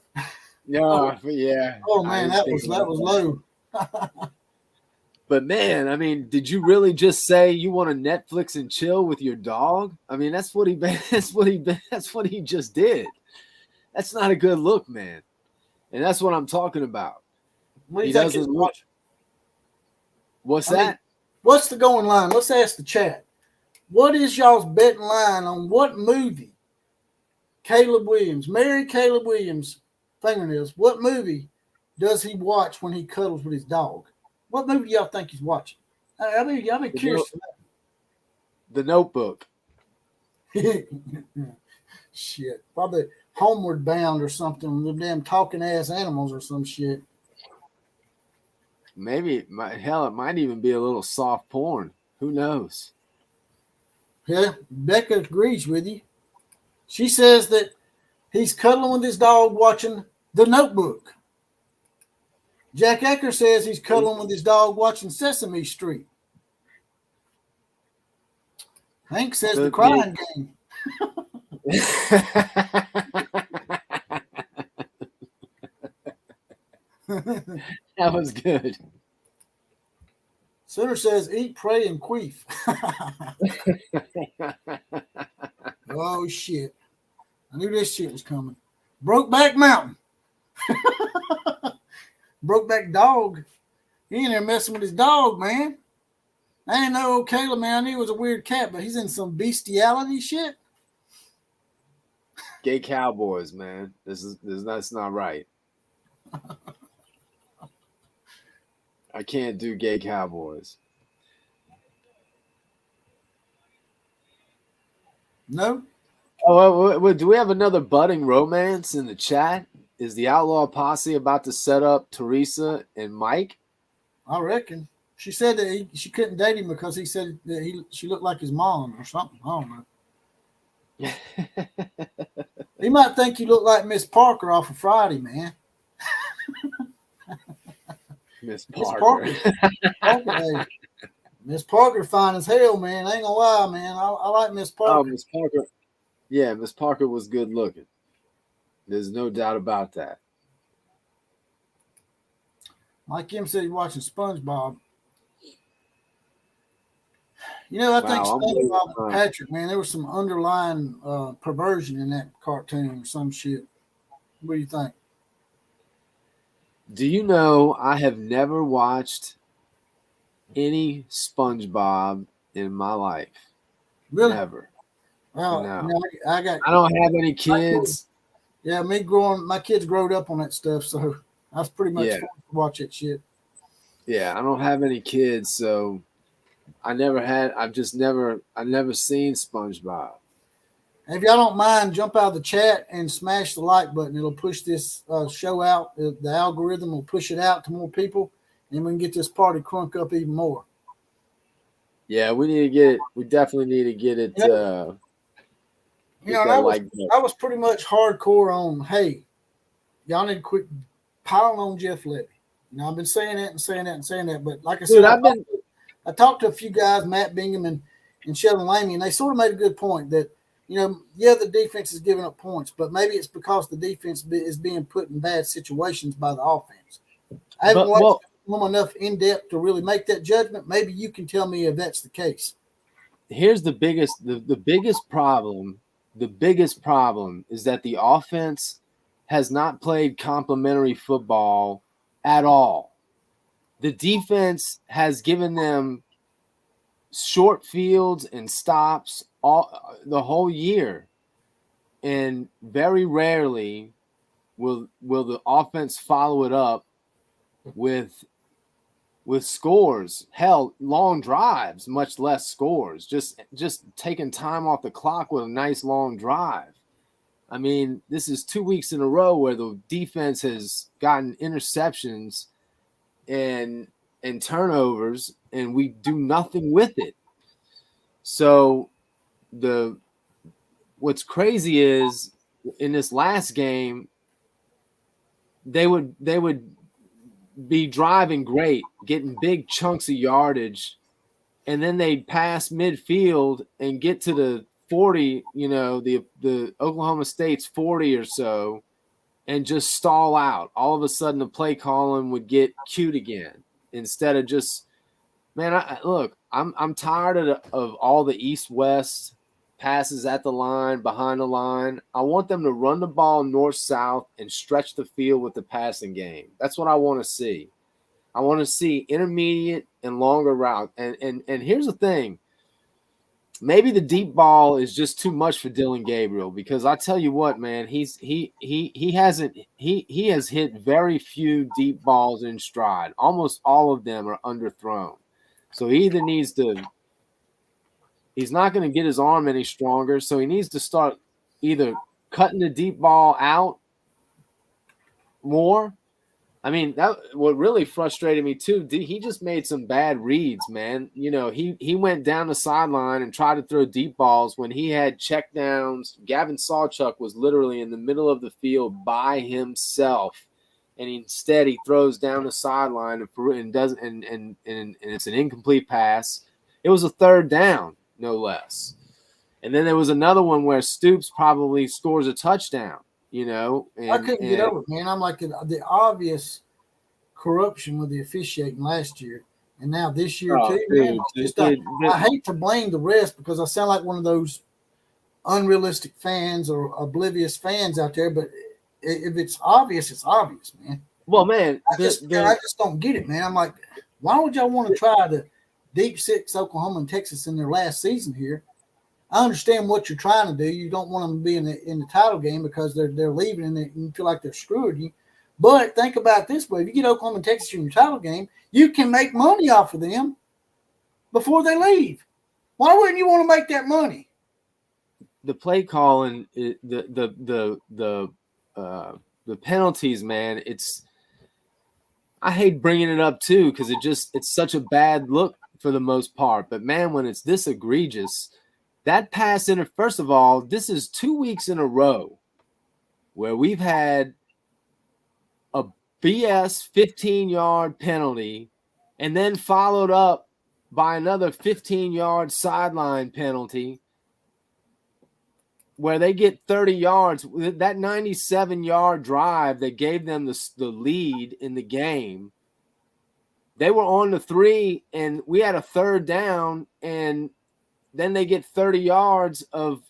Yeah. Oh, man, that was low. But, man, I mean, did you really just say you want to Netflix and chill with your dog? I mean, that's what he just did. That's not a good look, man. And that's what I'm talking about. What he doesn't watch. What's that? What's the going line? Let's ask the chat. What is y'all's betting line on what movie Caleb Williams, Mary Caleb Williams fingernails, what movie does he watch when he cuddles with his dog? What movie do y'all think he's watching? I'll be curious. The Notebook. Shit. Probably Homeward Bound or something. The damn talking ass animals or some shit. Maybe it might even be a little soft porn. Who knows? Yeah, Becca agrees with you. She says that he's cuddling with his dog watching The Notebook. Jack Ecker says he's cuddling with his dog watching Sesame Street. Hank says the crying game. That was good. Sooner says eat, pray, and queef. Oh, shit. I knew this shit was coming. Brokeback Mountain. Brokeback Dog. He in there messing with his dog, man. I ain't know Caleb, man. I knew he was a weird cat, but he's in some bestiality shit. Gay cowboys, man. That's not right. I can't do gay cowboys. No? Oh, do we have another budding romance in the chat? Is the Outlaw Posse about to set up Teresa and Mike? I reckon. She said that she couldn't date him because he said that she looked like his mom or something. I don't know. He might think you look like Miss Parker off of Friday, man. Miss Parker. Parker. Miss Parker fine as hell, man. I ain't gonna lie, man. I like Miss Parker. Oh, Miss Parker. Yeah, Miss Parker was good looking. There's no doubt about that. Mike Kim said he's watching SpongeBob. You know, I think Wow, I'm SpongeBob waiting. Patrick, man, there was some underlying perversion in that cartoon or some shit. What do you think? Do you know I have never watched any SpongeBob in my life? Really? Never. Well, No. you know, I don't have any kids. Yeah, my kids growed up on that stuff, so I was pretty much forced to watch that shit. Yeah, I don't have any kids, so I never seen SpongeBob. If y'all don't mind, jump out of the chat and smash the like button. It'll push this show out. The algorithm will push it out to more people, and we can get this party crunk up even more. Yeah, we definitely need to get it. I was pretty much hardcore on, hey, y'all need to quit piling on Jeff Levy. I've been saying that, but like I said, I talked to a few guys, Matt Bingham and Sheldon Lamey, and they sort of made a good point that, the defense is giving up points, but maybe it's because the defense is being put in bad situations by the offense. I haven't watched them enough in depth to really make that judgment. Maybe you can tell me if that's the case. Here's the biggest problem. The biggest problem is that the offense has not played complementary football at all. The defense has given them short fields and stops the whole year, and very rarely will the offense follow it up with scores. Hell, long drives, much less scores. Just taking time off the clock with a nice long drive. I mean, this is 2 weeks in a row where the defense has gotten interceptions and turnovers, and we do nothing with it. So what's crazy is in this last game, they would be driving great, getting big chunks of yardage, and then they'd pass midfield and get to the 40, the Oklahoma State's 40 or so, and just stall out. All of a sudden, the play calling would get cute again instead of just, man. I'm tired of all the east-west passes at the line, behind the line. I want them to run the ball north-south and stretch the field with the passing game. That's what I want to see. I want to see intermediate and longer route. And here's the thing. Maybe the deep ball is just too much for Dylan Gabriel, because I tell you what, man, he has hit very few deep balls in stride. Almost all of them are underthrown. So he either needs to – he's not going to get his arm any stronger, so he needs to start either cutting the deep ball out more. I mean, that what really frustrated me too. He just made some bad reads, man. He went down the sideline and tried to throw deep balls when he had check downs. Gavin Sawchuk was literally in the middle of the field by himself, and instead he throws down the sideline and doesn't, and it's an incomplete pass. It was a third down, no less. And then there was another one where Stoops probably scores a touchdown. I couldn't get over it, man. I'm like the obvious corruption with the officiating last year, and now this year too. Man, I hate to blame the rest because I sound like one of those unrealistic fans or oblivious fans out there. But if it's obvious, it's obvious, man. Well, man, I just don't get it, man. I'm like, why would y'all want to try to deep six Oklahoma and Texas in their last season here? I understand what you're trying to do. You don't want them to be in the title game because they're leaving and you feel like they're screwing you. But think about it this way. If you get Oklahoma and Texas in your title game, you can make money off of them before they leave. Why wouldn't you want to make that money? The play calling, the penalties, man, I hate bringing it up too because it's such a bad look for the most part. But, man, when it's this egregious – that pass first of all, this is 2 weeks in a row where we've had a BS 15-yard penalty and then followed up by another 15-yard sideline penalty where they get 30 yards. That 97-yard drive that gave them the lead in the game, they were on the 3, and we had a third down, and then they get 30 yards of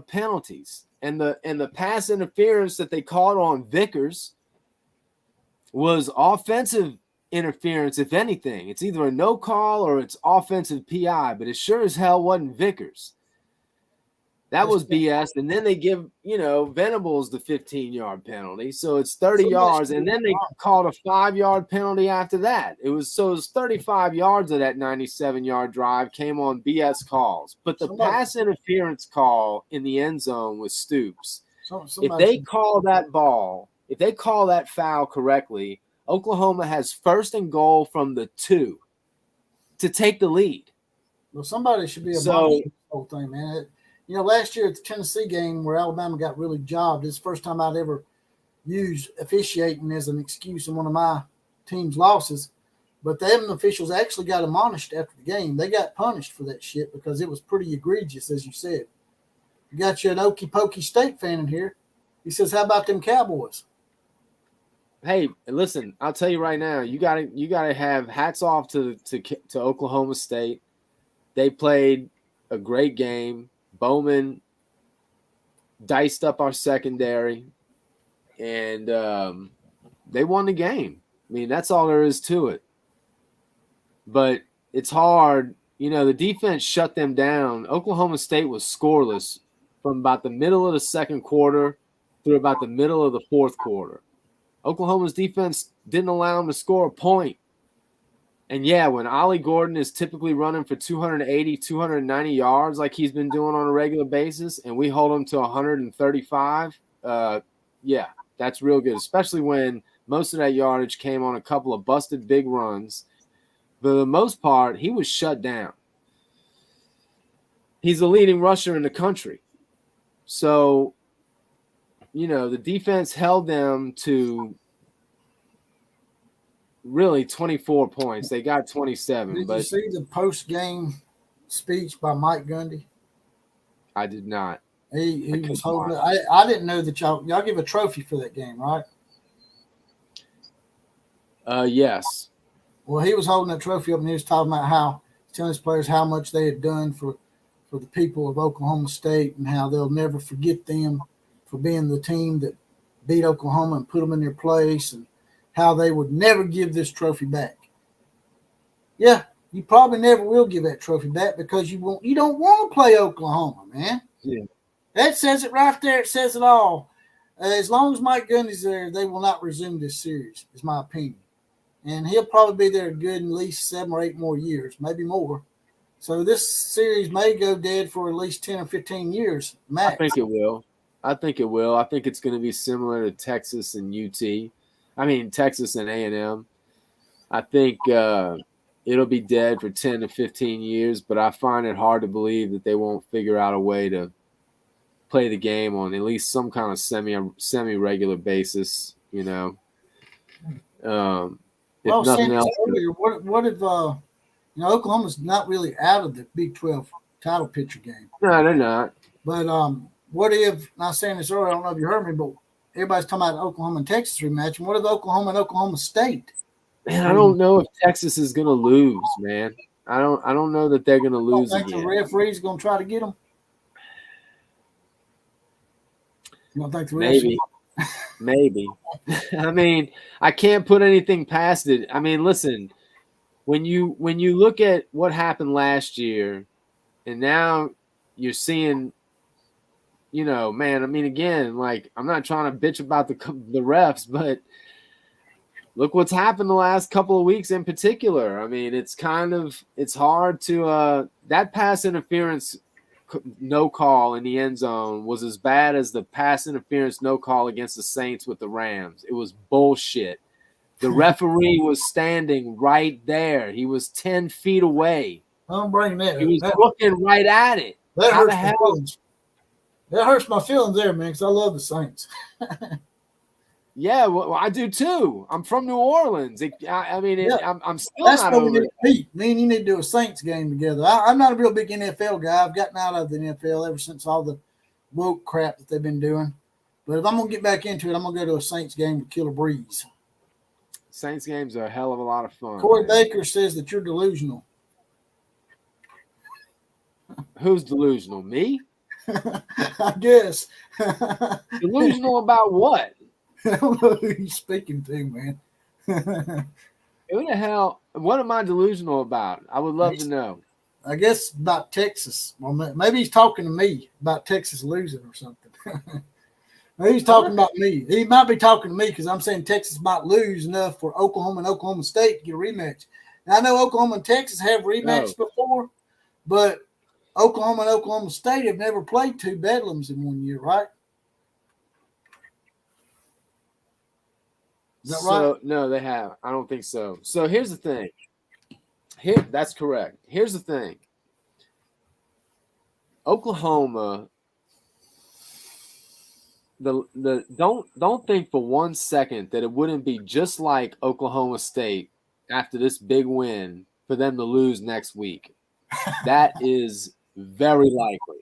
penalties. And the pass interference that they called on Vickers was offensive interference, if anything. It's either a no call or it's offensive PI, but it sure as hell wasn't Vickers. That was BS. And then they give, Venables the 15-yard penalty. So it's 30 yards. And then they called a 5-yard penalty after that. It was 35 yards of that 97-yard drive came on BS calls. But the pass interference call in the end zone was Stoops. If they call that foul correctly, Oklahoma has 1st and goal from the 2 to take the lead. Well, somebody should be about the whole thing, man. Last year at the Tennessee game where Alabama got really jobbed, it's the first time I'd ever used officiating as an excuse in one of my team's losses. But them officials actually got admonished after the game. They got punished for that shit because it was pretty egregious, as you said. You got you an Okie Pokey State fan in here. He says, how about them Cowboys? Hey, listen, I'll tell you right now, you gotta have hats off to Oklahoma State. They played a great game. Bowman diced up our secondary, and they won the game. I mean, that's all there is to it. But it's hard. The defense shut them down. Oklahoma State was scoreless from about the middle of the second quarter through about the middle of the fourth quarter. Oklahoma's defense didn't allow them to score a point. And yeah, when Ollie Gordon is typically running for 280, 290 yards like he's been doing on a regular basis, and we hold him to 135, yeah, that's real good, especially when most of that yardage came on a couple of busted big runs. But for the most part, he was shut down. He's the leading rusher in the country. So, the defense held them to really 24 points. They got 27. Did you see the post-game speech by Mike Gundy? I did not. He was holding it. I didn't know that y'all give a trophy for that game, right? Yes. Well, he was holding that trophy up and he was talking about telling his players how much they had done for the people of Oklahoma State and how they'll never forget them for being the team that beat Oklahoma and put them in their place, and how they would never give this trophy back. Yeah, you probably never will give that trophy back because you don't want to play Oklahoma, man. Yeah. That says it right there. It says it all. As long as Mike Gundy's there, they will not resume this series, is my opinion. And he'll probably be there good in at least 7 or 8 more years, maybe more. So this series may go dead for at least 10 or 15 years max. I think it will. I think it's going to be similar to Texas and UT. I mean, Texas and A&M. I think it'll be dead for 10 to 15 years, but I find it hard to believe that they won't figure out a way to play the game on at least some kind of semi-regular basis, If nothing else. Earlier, what if Oklahoma's not really out of the Big 12 title picture game? No, they're not. But what if, not saying this earlier, I don't know if you heard me, but everybody's talking about Oklahoma and Texas rematch. And what if Oklahoma and Oklahoma State? Man, I don't know if Texas is going to lose, man. I don't know that they're going to lose again. The referee's going to try to get them? You don't think the referee? Maybe. I mean, I can't put anything past it. I mean, listen, when you look at what happened last year, and now you're seeing, man, I mean, again, like, I'm not trying to bitch about the refs, but look what's happened the last couple of weeks in particular. I mean, it's hard to that pass interference no call in the end zone was as bad as the pass interference no call against the Saints with the Rams. It was bullshit. The referee was standing right there. He was 10 feet away. Don't bring that. He was looking right at it. That hurts my feelings. That hurts my feelings there, man, because I love the Saints. Yeah, well, I do too. I'm from New Orleans. I'm still That's not what we over need to meet. Me and you need to do a Saints game together. I'm not a real big NFL guy. I've gotten out of the NFL ever since all the woke crap that they've been doing. But if I'm gonna get back into it, I'm gonna go to a Saints game with Killer Breeze. Saints games are a hell of a lot of fun. Corey man. Baker says that you're delusional. Who's delusional? Me? I guess. Delusional about what? I don't know who you're speaking to, man. Who the hell? What am I delusional about? I would love to know. I guess about Texas. Well, maybe he's talking to me about Texas losing or something. Maybe he's talking about me. He might be talking to me because I'm saying Texas might lose enough for Oklahoma and Oklahoma State to get a rematch. Now, I know Oklahoma and Texas have rematched before, but Oklahoma and Oklahoma State have never played two Bedlams in 1 year, right? Is that right? No, they have. I don't think so. So here's the thing. That's correct. Here's the thing. Oklahoma. Don't think for 1 second that it wouldn't be just like Oklahoma State after this big win for them to lose next week. That is very likely.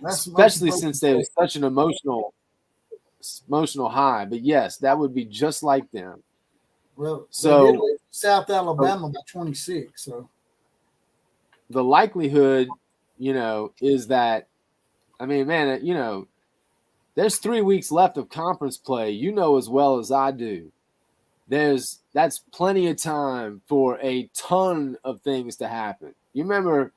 Especially since there was such an emotional high. But yes, that would be just like them. Well, so they did lose South Alabama by 26. So the likelihood, is that, I mean, man, there's 3 weeks left of conference play. You know as well as I do. That's plenty of time for a ton of things to happen. You remember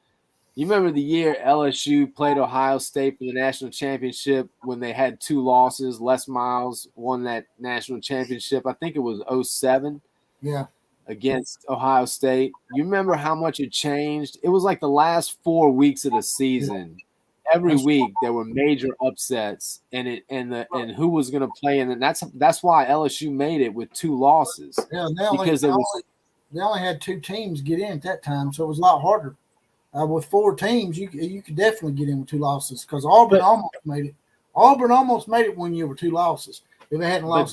the year LSU played Ohio State for the national championship when they had 2 losses. Les Miles won that national championship. I think it was 2007. Yeah. Against Ohio State. You remember how much it changed? It was like the last 4 weeks of the season. Yeah. Every week there were major upsets, and who was going to play, and that's why LSU made it with 2 losses. Yeah, they only had 2 teams get in at that time, so it was a lot harder. With 4 teams, you could definitely get in with 2 losses because Auburn almost made it. Auburn almost made it 1 year with 2 losses if they hadn't lost.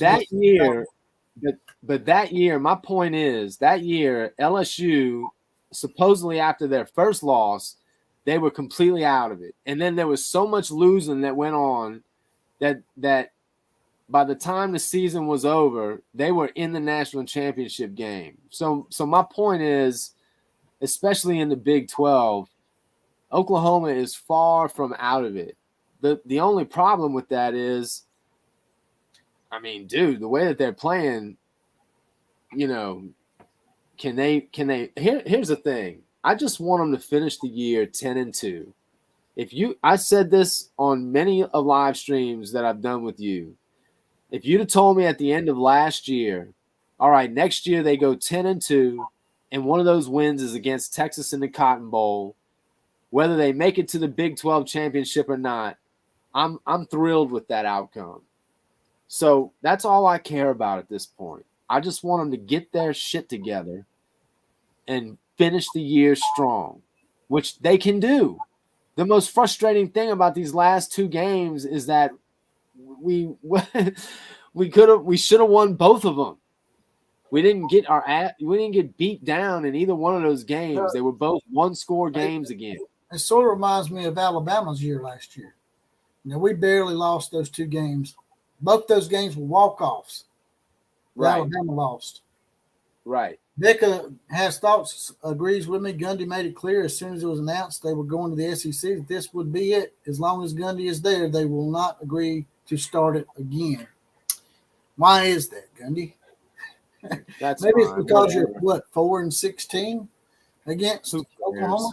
But that year, my point is that year LSU supposedly after their first loss, they were completely out of it. And then there was so much losing that went on that by the time the season was over, they were in the national championship game. So my point is, especially in the Big 12, Oklahoma is far from out of it. The only problem with that is, I mean, dude, the way that they're playing, can they here's the thing. I just want them to finish the year 10-2. I said this on many of live streams that I've done with you. If you'd have told me at the end of last year, all right, next year they go 10-2, and one of those wins is against Texas in the Cotton Bowl, whether they make it to the Big 12 championship or not, I'm thrilled with that outcome. So that's all I care about at this point. I just want them to get their shit together and finish the year strong, which they can do. The most frustrating thing about these last 2 games is that we should have won both of them. We didn't get beat down in either one of those games. They were both 1-score games again. It sort of reminds me of Alabama's year last year. We barely lost those 2 games. Both those games were walk-offs. Right. Alabama lost. Right. Becca has thoughts, agrees with me. Gundy made it clear as soon as it was announced they were going to the SEC that this would be it. As long as Gundy is there, they will not agree to start it again. Why is that, Gundy? That's maybe fine. It's because you're 4-16 against Oklahoma.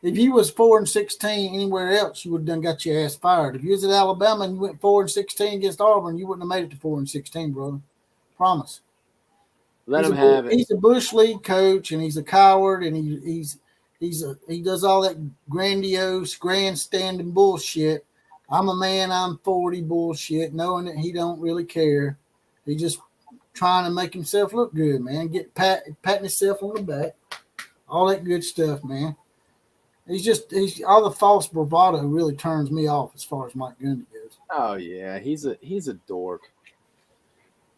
If you was 4-16 anywhere else, you would have done got your ass fired. If you was at Alabama and you went 4-16 against Auburn, you wouldn't have made it to 4-16, brother. Promise. Let him have it. He's a Bush League coach, and he's a coward, and he does all that grandiose, grandstanding bullshit. I'm a man, I'm 40 bullshit, knowing that he don't really care. He just trying to make himself look good, man. Patting himself on the back, all that good stuff, man. He's all the false bravado really turns me off as far as Mike Gundy goes. Oh yeah, he's a dork.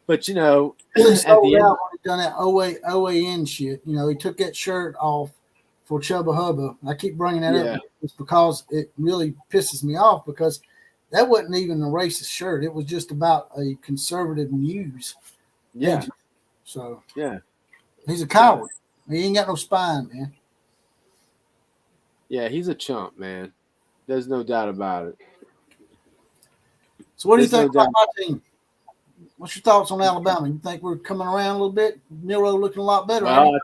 But, you know, He at sold the end, out when he done that OAN shit. You know, he took that shirt off for Chubba Hubba. I keep bringing that Yeah. up. It's because it really pisses me off because that wasn't even a racist shirt. It was just about a conservative news. yeah, agency. So yeah, he's a coward. He ain't got no spine, man. yeah, he's a chump, man. There's no doubt about it. So what do you There's think no about my team? What's your thoughts on Alabama? You think we're coming around a little bit? Miro looking a lot better. Well,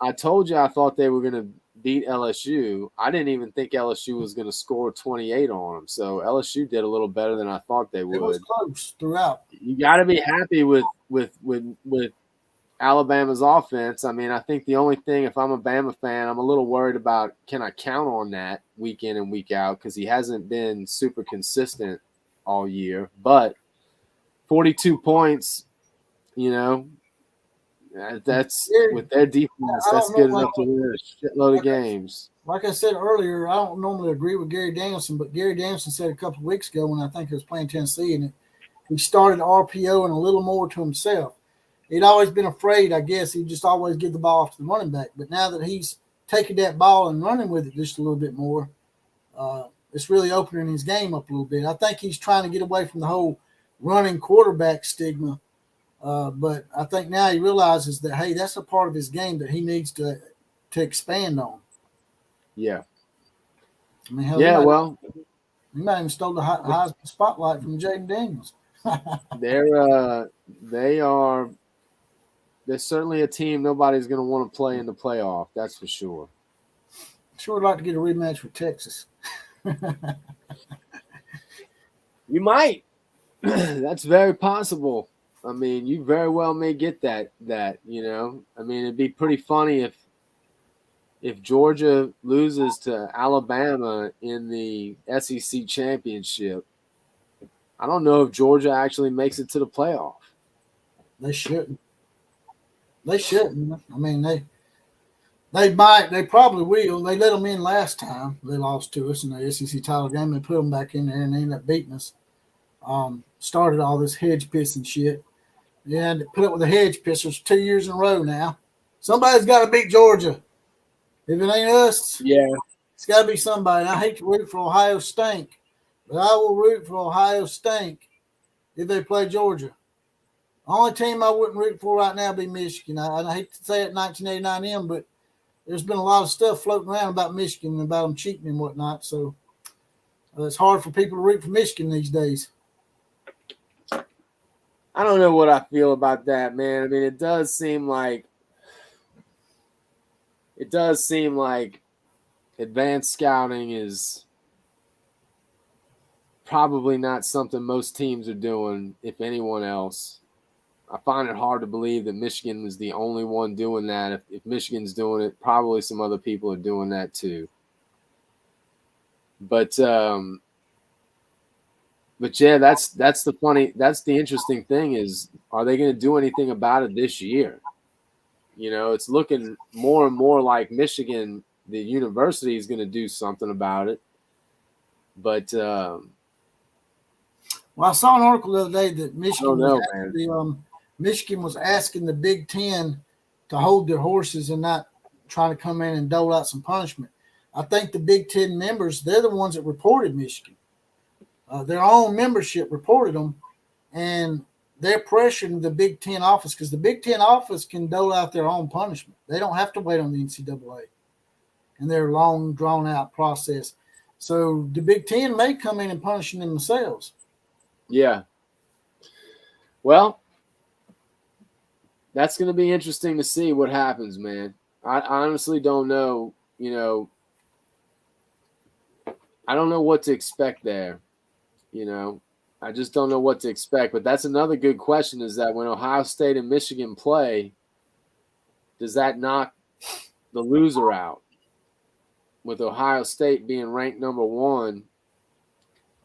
I told you I thought they were going to beat LSU. I didn't even think LSU was going to score 28 on them. So LSU did a little better than I thought they would. It was close throughout. You got to be happy with Alabama's offense. I mean, I think the only thing, if I'm a Bama fan, I'm a little worried about can I count on that week in and week out because he hasn't been super consistent all year. But 42 points, you know, that's with their defense, that's good enough to win a shitload of games. Like I said earlier, I don't normally agree with Gary Danielson, but Gary Danielson said a couple of weeks ago when I think he was playing Tennessee, and he started RPO and a little more to himself. He'd always been afraid, I guess. He'd just always give the ball off to the running back. But now that he's taking that ball and running with it just a little bit more, it's really opening his game up a little bit. I think he's trying to get away from the whole running quarterback stigma. But I think now he realizes that, hey, that's a part of his game that he needs to expand on. Yeah. I mean, hell, Yeah, he might even stole the Heisman spotlight from Jayden Daniels. They're certainly a team nobody's going to want to play in the playoff. That's for sure. Sure would like to get a rematch with Texas. You might. That's very possible. I mean, you very well may get that, you know. I mean, it'd be pretty funny if Georgia loses to Alabama in the SEC championship. I don't know if Georgia actually makes it to the playoff. They shouldn't. They shouldn't. I mean, they might. They probably will. They let them in last time. They lost to us in the SEC title game. They put them back in there, and they ended up beating us. Started all this hedge pissing shit. Yeah, they put up with the hedge pissers 2 years in a row now. Somebody's got to beat Georgia. If it ain't us, yeah, it's got to be somebody. And I hate to root for Ohio Stink, but I will root for Ohio Stink if they play Georgia. Only team I wouldn't root for right now would be Michigan. I hate to say it, 1989 but there's been a lot of stuff floating around about Michigan and about them cheating and whatnot. So it's hard for people to root for Michigan these days. I don't know what I feel about that, man. I mean, it does seem like advanced scouting is probably not something most teams are doing, if anyone else. I find it hard to believe that Michigan is the only one doing that. If Michigan's doing it, probably some other people are doing that too. But yeah, that's the interesting thing is, are they going to do anything about it this year? You know, it's looking more and more like Michigan, the university, is going to do something about it. But well, I saw an article the other day that Michigan was asking the Big Ten to hold their horses and not trying to come in and dole out some punishment. I think the Big Ten members, they're the ones that reported Michigan. Their own membership reported them, and they're pressuring the Big Ten office because the Big Ten office can dole out their own punishment. They don't have to wait on the NCAA and their long, drawn-out process. So the Big Ten may come in and punish them themselves. Yeah. Well, that's going to be interesting to see what happens, man. I honestly don't know, you know. I don't know what to expect there. You know, I just don't know what to expect. But that's another good question, is that when Ohio State and Michigan play, does that knock the loser out? With Ohio State being ranked number 1,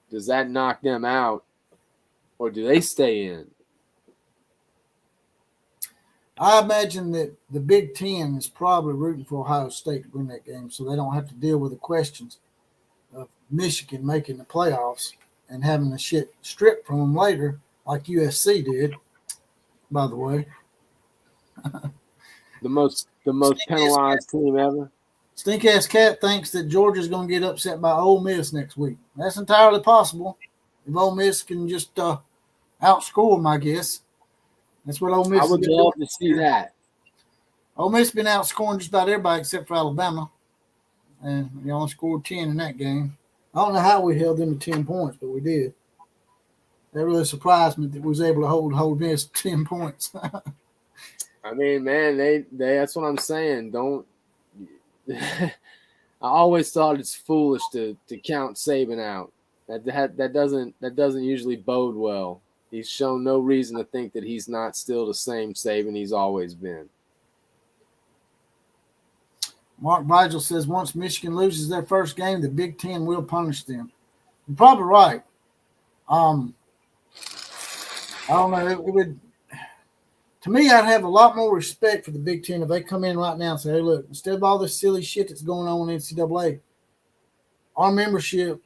does that knock them out, or do they stay in? I imagine that the Big Ten is probably rooting for Ohio State to win that game so they don't have to deal with the questions of Michigan making the playoffs and having the shit stripped from them later like USC did. by the way. The most penalized team ever. Stink ass cat thinks that Georgia's going to get upset by Ole Miss next week. That's entirely possible. If Ole Miss can just outscore them, I guess. That's what Ole Miss. I would love to see that. Ole Miss been outscoring just about everybody except for Alabama, and we only scored 10 in that game. I don't know how we held them to 10 points, but we did. That really surprised me that we was able to hold Miss 10 points. I mean, man, they that's what I'm saying. Don't. I always thought it's foolish to count Saban out. That doesn't usually bode well. He's shown no reason to think that he's not still the same Saban he's always been. Mark Vigil says once Michigan loses their first game, the Big Ten will punish them. You're probably right. I don't know. It would, to me, I'd have a lot more respect for the Big Ten if they come in right now and say, hey, look, instead of all this silly shit that's going on in NCAA, our membership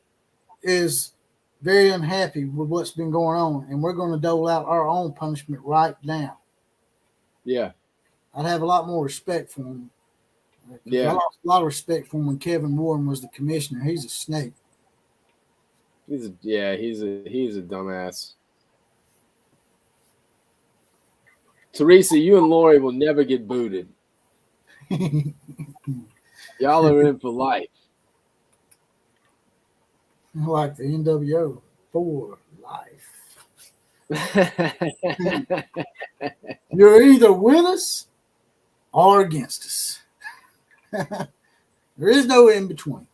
is very unhappy with what's been going on, and we're going to dole out our own punishment right now. Yeah. I'd have a lot more respect for them. Yeah. I lost a lot of respect for him when Kevin Warren was the commissioner. He's a snake. He's a dumbass. Teresa, you and Lori will never get booted. Y'all are in for life. Like the NWO for life. You're either with us or against us. There is no in between.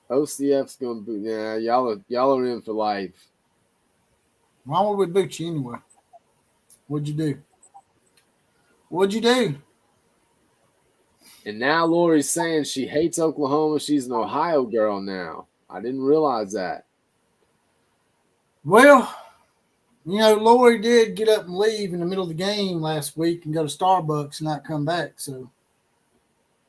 OCF's gonna boot. Yeah, y'all are in for life. Why would we boot you anyway? What'd you do? What'd you do? And now Lori's saying she hates Oklahoma. She's an Ohio girl now. I didn't realize that. Well, you know, Lori did get up and leave in the middle of the game last week and go to Starbucks and not come back. So,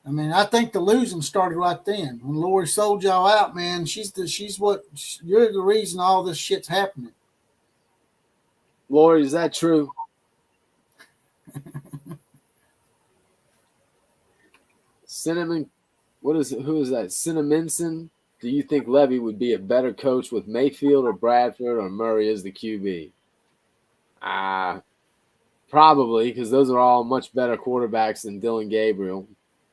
I mean, I think the losing started right then. When Lori sold y'all out, man, you're the reason all this shit's happening. Lori, is that true? Cinnamon, who is that? Cinnaminson? Do you think Levy would be a better coach with Mayfield or Bradford or Murray as the QB? Probably, because those are all much better quarterbacks than Dylan Gabriel.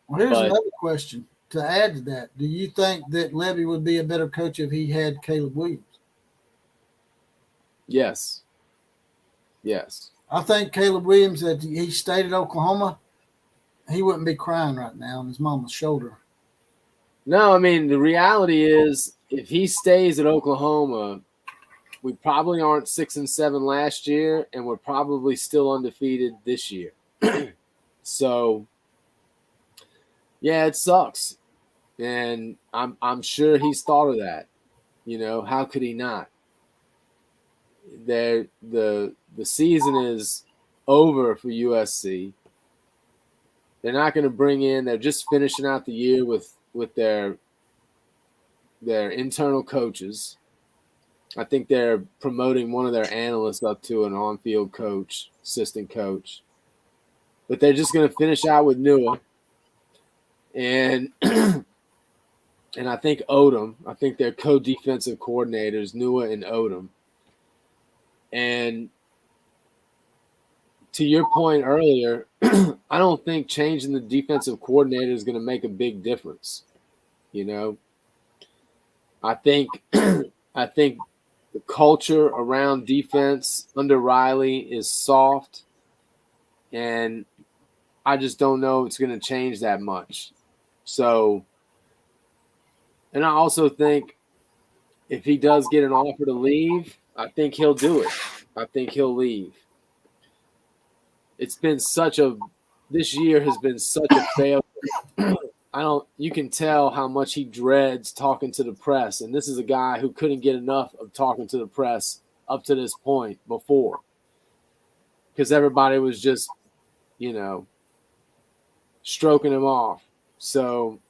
Well, here's another question to add to that. Do you think that Levy would be a better coach if he had Caleb Williams? Yes. I think Caleb Williams, if he stayed at Oklahoma, he wouldn't be crying right now on his mama's shoulder. No, I mean, the reality is if he stays at Oklahoma, we probably aren't 6-7 last year, and we're probably still undefeated this year. So, yeah, it sucks. And I'm sure he's thought of that. You know, how could he not? The season is over for USC. They're not going to bring in. They're just finishing out the year with their internal coaches. I think they're promoting one of their analysts up to an on-field coach, assistant coach. But they're just going to finish out with Nua. And I think Odom. I think they're co-defensive coordinators, Nua and Odom. And to your point earlier, I don't think changing the defensive coordinator is going to make a big difference. You know, I think the culture around defense under Riley is soft, and I just don't know it's going to change that much. So, and I also think if he does get an offer to leave, I think he'll do it. I think he'll leave. This year has been such a failure. You can tell how much he dreads talking to the press. And this is a guy who couldn't get enough of talking to the press up to this point before. Because everybody was just, stroking him off. So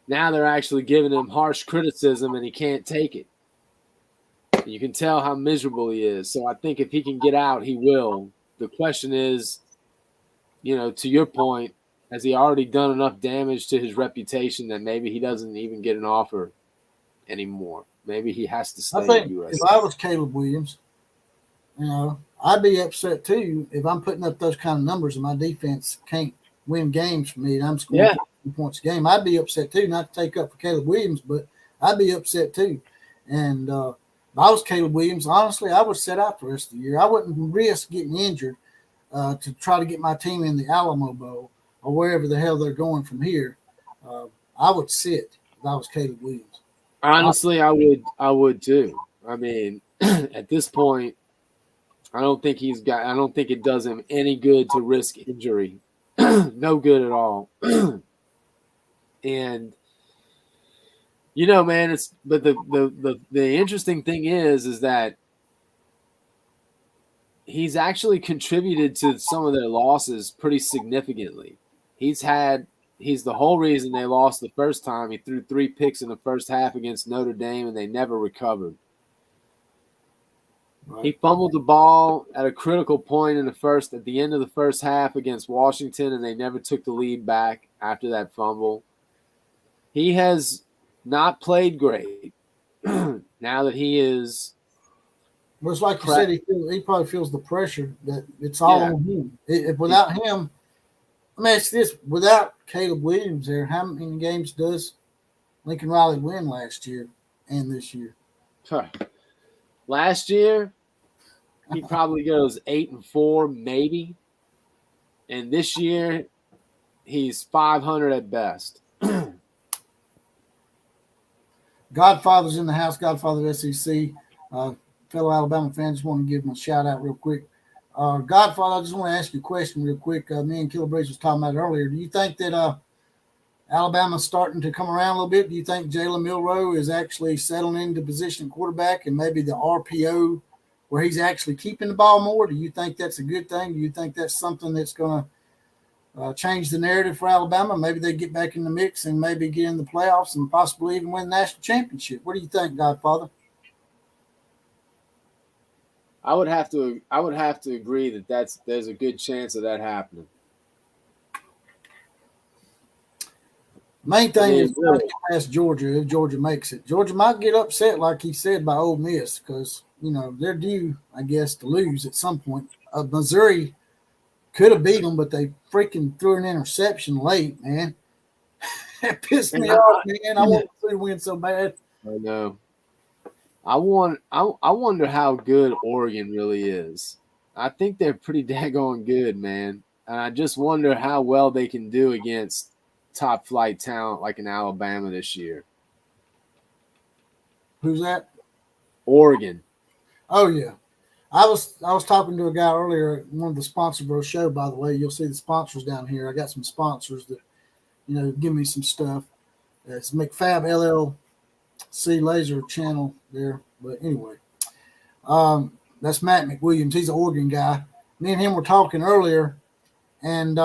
now they're actually giving him harsh criticism and he can't take it. You can tell how miserable he is. So I think if he can get out, he will. The question is, to your point, has he already done enough damage to his reputation that maybe he doesn't even get an offer anymore? Maybe he has to stay I think at USC. if I was Caleb Williams, I'd be upset too if I'm putting up those kind of numbers and my defense can't win games for me and I'm scoring 2 points a game. I'd be upset too, not to take up for Caleb Williams, but I'd be upset too. And if I was Caleb Williams, honestly, I would set out the rest of the year. I wouldn't risk getting injured to try to get my team in the Alamo Bowl or wherever the hell they're going from here. I would sit if I was Caleb Williams. Honestly, I would too. I mean, at this point, I don't think it does him any good to risk injury. No good at all. And man, but the interesting thing is that he's actually contributed to some of their losses pretty significantly. He's the whole reason they lost the first time. He threw 3 picks in the first half against Notre Dame, and they never recovered. Right. He fumbled the ball at a critical point at the end of the first half against Washington, and they never took the lead back after that fumble. He has not played great now that he is. Well, it's like you said, he probably feels the pressure that it's all on him. If without him, let me ask you this: without Caleb Williams there, how many games does Lincoln Riley win last year and this year? Last year, he probably goes 8-4, maybe. And this year, he's 500 at best. Godfather's in the house. Godfather SEC. Fellow Alabama fans, just want to give him a shout out real quick. Godfather, I just want to ask you a question real quick. Me and Killer Breeze was talking about it earlier. Do you think that Alabama's starting to come around a little bit? Do you think Jalen Milroe is actually settling into position quarterback and maybe the RPO where he's actually keeping the ball more? Do you think that's a good thing? Do you think that's something that's going to change the narrative for Alabama? Maybe they get back in the mix and maybe get in the playoffs and possibly even win the national championship. What do you think, Godfather? I would have to agree that there's a good chance of that happening. Main thing is past Georgia if Georgia makes it. Georgia might get upset, like he said, by Ole Miss because they're due, I guess, to lose at some point. Missouri could have beat them, but they freaking threw an interception late, man. That pissed me off, man. I want to win so bad. I know. I wonder how good Oregon really is. I think they're pretty daggone good, man. And I just wonder how well they can do against top flight talent like in Alabama this year. Who's that? Oregon. Oh yeah. I was talking to a guy earlier at one of the sponsors of our show, by the way. You'll see the sponsors down here. I got some sponsors that give me some stuff. It's McFab LLC Laser Channel there. But anyway, that's Matt McWilliams. He's an Oregon guy. Me and him were talking earlier, and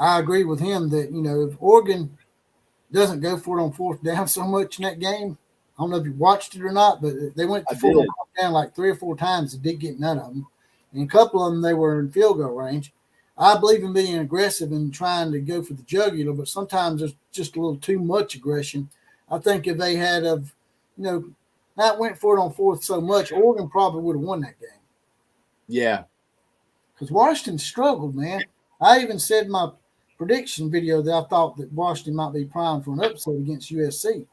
I agree with him that, if Oregon doesn't go for it on fourth down so much in that game, I don't know if you watched it or not, but they went to fourth down like 3 or 4 times and didn't get none of them. And a couple of them, they were in field goal range. I believe in being aggressive and trying to go for the jugular, but sometimes there's just a little too much aggression. I think if they had not went for it on fourth so much, Oregon probably would have won that game. Yeah. Because Washington struggled, man. I even said in my prediction video that I thought that Washington might be primed for an upset against USC.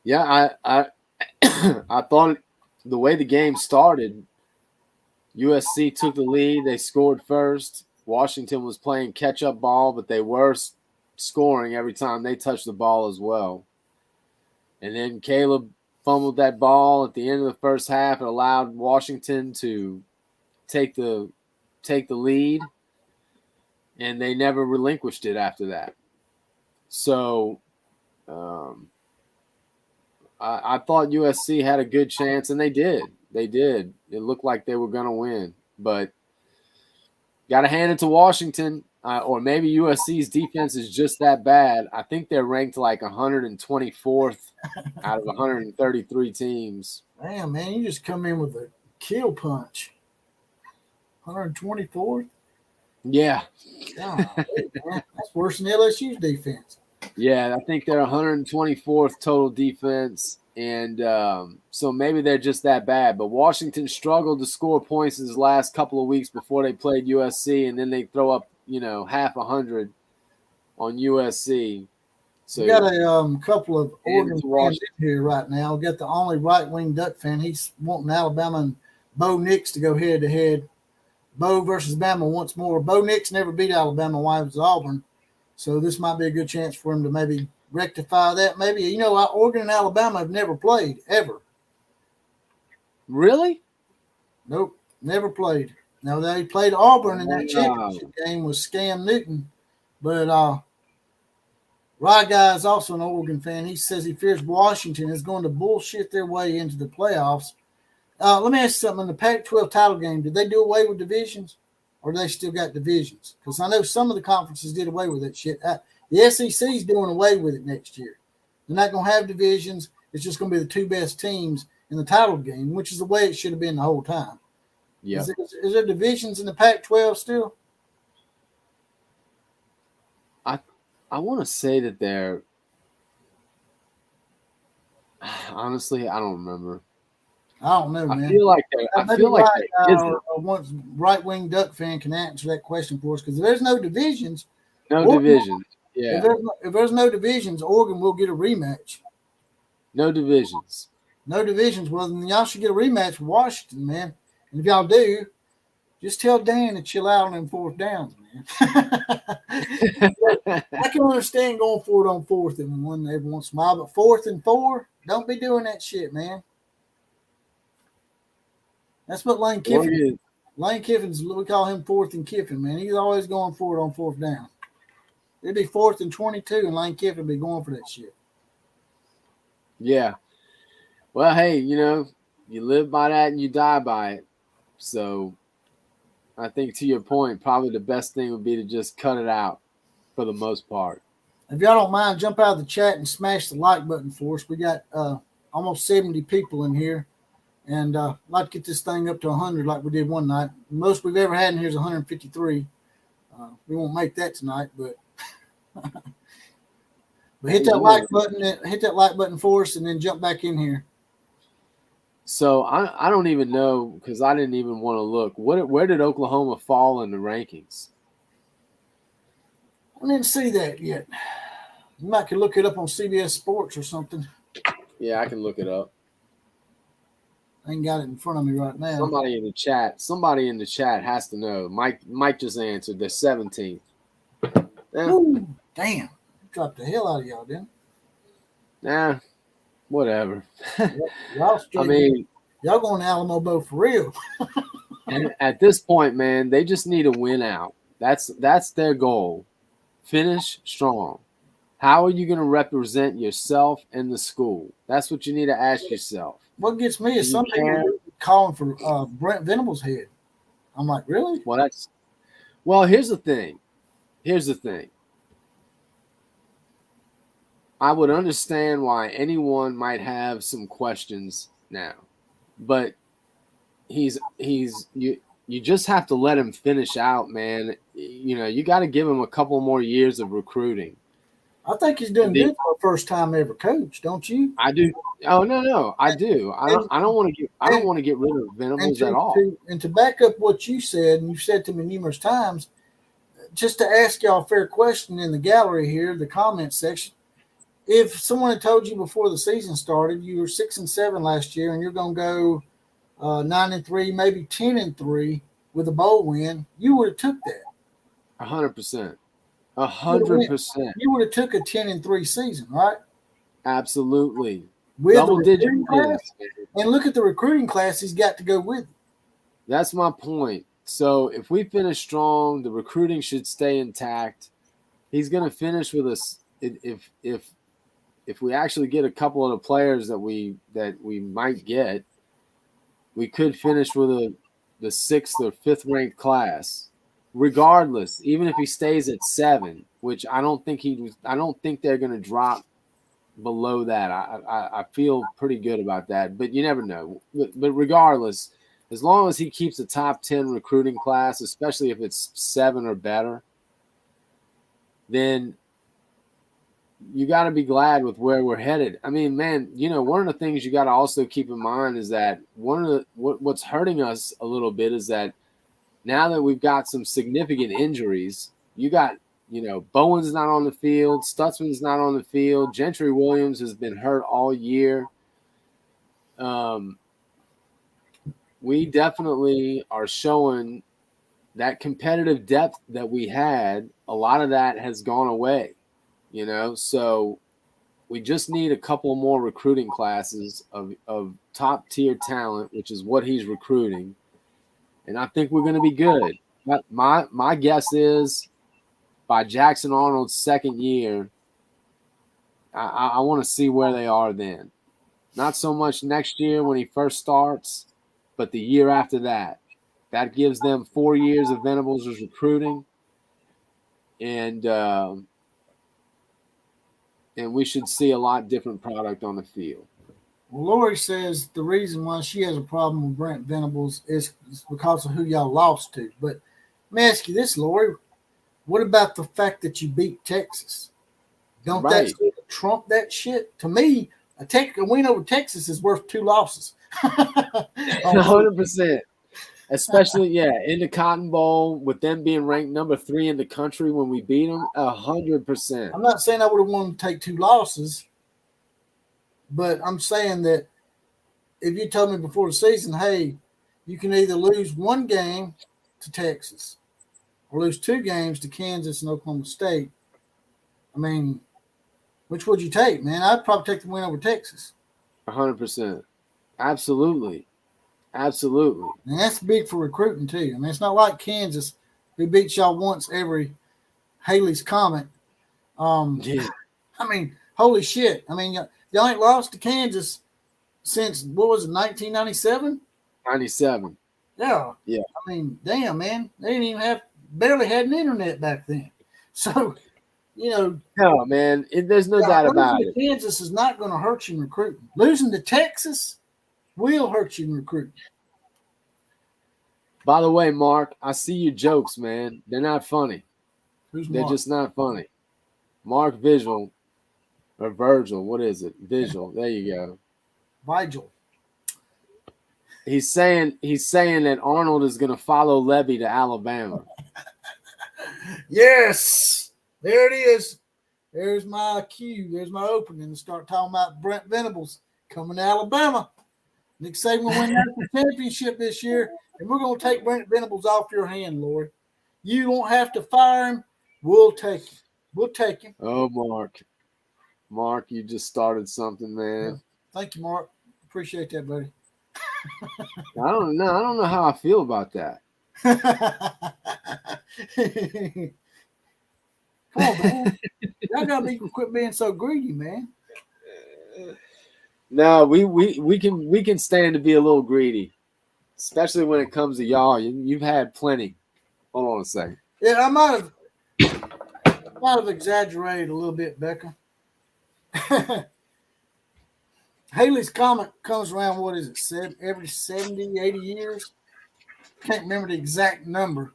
Yeah, I I thought the way the game started, USC took the lead. They scored first. Washington was playing catch-up ball, but they were scoring every time they touched the ball as well. And then Caleb fumbled that ball at the end of the first half. It allowed Washington to take the lead, and they never relinquished it after that. So I thought USC had a good chance, and they did. They did. It looked like they were going to win, but got to hand it to Washington. or maybe USC's defense is just that bad. I think they're ranked like 124th out of 133 teams. Damn, man, you just come in with a kill punch. 124th? Yeah. God, man, that's worse than LSU's defense. Yeah, I think they're 124th total defense. And so maybe they're just that bad. But Washington struggled to score points in his last couple of weeks before they played USC, and then they throw up, half 100 on USC. So we got a couple of Oregon fans in here right now. We got the only right-wing Duck fan. He's wanting Alabama and Bo Nix to go head-to-head. Bo versus Bama once more. Bo Nix never beat Alabama while he was at Auburn. So this might be a good chance for him to maybe rectify that. Maybe, Oregon and Alabama have never played, ever. Really? Nope, never played. Now, they played Auburn in that championship game with Scam Newton. But Rye Guy is also an Oregon fan. He says he fears Washington is going to bullshit their way into the playoffs. Let me ask you something. In the Pac-12 title game, did they do away with divisions, or do they still got divisions? Because I know some of the conferences did away with that shit. The SEC is doing away with it next year. They're not going to have divisions. It's just going to be the two best teams in the title game, which is the way it should have been the whole time. Yeah. Is there divisions in the Pac-12 still? I want to say that they're – honestly, I don't remember. I don't know, man. I feel like there isn't. Once right-wing Duck fan can answer that question for us, because if there's no divisions, divisions. Yeah. If there's no divisions, Oregon will get a rematch. No divisions. No divisions. Well, then y'all should get a rematch with Washington, man. And if y'all do, just tell Dan to chill out on them fourth downs, man. I can understand going for it on fourth and one every once in a while, but 4th and 4, don't be doing that shit, man. That's what Lane Kiffin is. Lane Kiffin's, we call him 4th and Kiffin, man. He's always going for it on 4th down. It'd be 4th and 22, and Lane Kiffin would be going for that shit. Yeah. Well, hey, you live by that and you die by it. So I think to your point, probably the best thing would be to just cut it out for the most part. If y'all don't mind, jump out of the chat and smash the like button for us. We got almost 70 people in here. And I'd like to get this thing up to 100 like we did one night. Most we've ever had in here is 153. We won't make that tonight, but hit that like button for us, and then jump back in here. So I don't even know, because I didn't even want to look. Where did Oklahoma fall in the rankings? I didn't see that yet. You might could look it up on CBS Sports or something. Yeah, I can look it up. I ain't got it in front of me right now. Somebody in the chat has to know. Mike just answered. They're 17th. Yeah. Ooh, damn. Dropped the hell out of y'all, didn't it? Nah, whatever. Y'all I y'all going to Alamo Bowl for real. And at this point, man, they just need a win out. That's their goal. Finish strong. How are you going to represent yourself and the school? That's what you need to ask yourself. What gets me is some people calling for Brent Venables' head. I'm like, really? Well, here's the thing. I would understand why anyone might have some questions now, but you just have to let him finish out, man. You got to give him a couple more years of recruiting. I think he's doing good for a first time ever coach, don't you? I do. Oh no, I do. I don't want to get rid of Venables at all. And to back up what you said, and you've said to me numerous times, just to ask y'all a fair question in the gallery here, the comment section. If someone had told you before the season started, you were 6-7 last year, and you're going to go 9-3, maybe 10-3 with a bowl win, you would have took that. 100%. 100%. You would have took a 10-3 season, right? Absolutely. With double-digit class, and look at the recruiting class he's got to go with. That's my point. So if we finish strong, the recruiting should stay intact. He's going to finish with us. If we actually get a couple of the players that we might get, we could finish with the 6th or 5th ranked class. regardless, even if he stays at 7, which I don't think they're going to drop below that. I feel pretty good about that, but you never know. But regardless, as long as he keeps a top 10 recruiting class, especially if it's 7 or better, then you got to be glad with where we're headed. I mean, man, one of the things you got to also keep in mind is that what's hurting us a little bit is that now that we've got some significant injuries, you got, Bowen's not on the field, Stutzman's not on the field, Gentry Williams has been hurt all year. We definitely are showing that competitive depth that we had. A lot of that has gone away, so we just need a couple more recruiting classes of top tier talent, which is what he's recruiting. And I think we're going to be good. My guess is by Jackson Arnold's second year, I want to see where they are then. Not so much next year when he first starts, but the year after that. That gives them 4 years of Venables' recruiting. And we should see a lot different product on the field. Well, Lori says the reason why she has a problem with Brent Venables is because of who y'all lost to. But let me ask you this, Lori. What about the fact that you beat Texas? Don't that sort of trump that shit? To me, a win over Texas is worth 2 losses. 100%. Especially, in the Cotton Bowl, with them being ranked number 3 in the country when we beat them, 100%. I'm not saying I would have wanted to take 2 losses, but I'm saying that if you told me before the season, hey, you can either lose 1 game to Texas or lose 2 games to Kansas and Oklahoma State, I mean, which would you take, man? I'd probably take the win over Texas. 100%. Absolutely. Absolutely. And that's big for recruiting, too. I mean, it's not like Kansas, who beats y'all once every Haley's Comet. Yeah. I mean, holy shit. I mean, y'all ain't lost to Kansas since, 1997? 97. Yeah. Yeah. I mean, damn, man. They didn't even barely had an internet back then. So, No, man. There's no doubt about it. Kansas is not going to hurt you in recruiting. Losing to Texas will hurt you in recruiting. By the way, Mark, I see your jokes, man. They're not funny. They're just not funny. Mark Visual or Virgil, what is it? Visual. There you go. Vigil. He's saying that Arnold is going to follow Levy to Alabama. Yes, there it is. There's my cue. There's my opening to start talking about Brent Venables coming to Alabama. Nick Saban will win the championship this year, and we're going to take Brent Venables off your hand, Lord. You won't have to fire him. We'll take him. We'll take him. Oh, Mark. Mark, you just started something, man. Yeah. Thank you, Mark. Appreciate that, buddy. I don't know how I feel about that. Come on, man. Y'all gotta quit being so greedy, man. No, we can stand to be a little greedy, especially when it comes to y'all. You've had plenty. Hold on a second. Yeah, I might have exaggerated a little bit, Becca. Haley's Comet comes around, what is it, every 70, 80 years? Can't remember the exact number.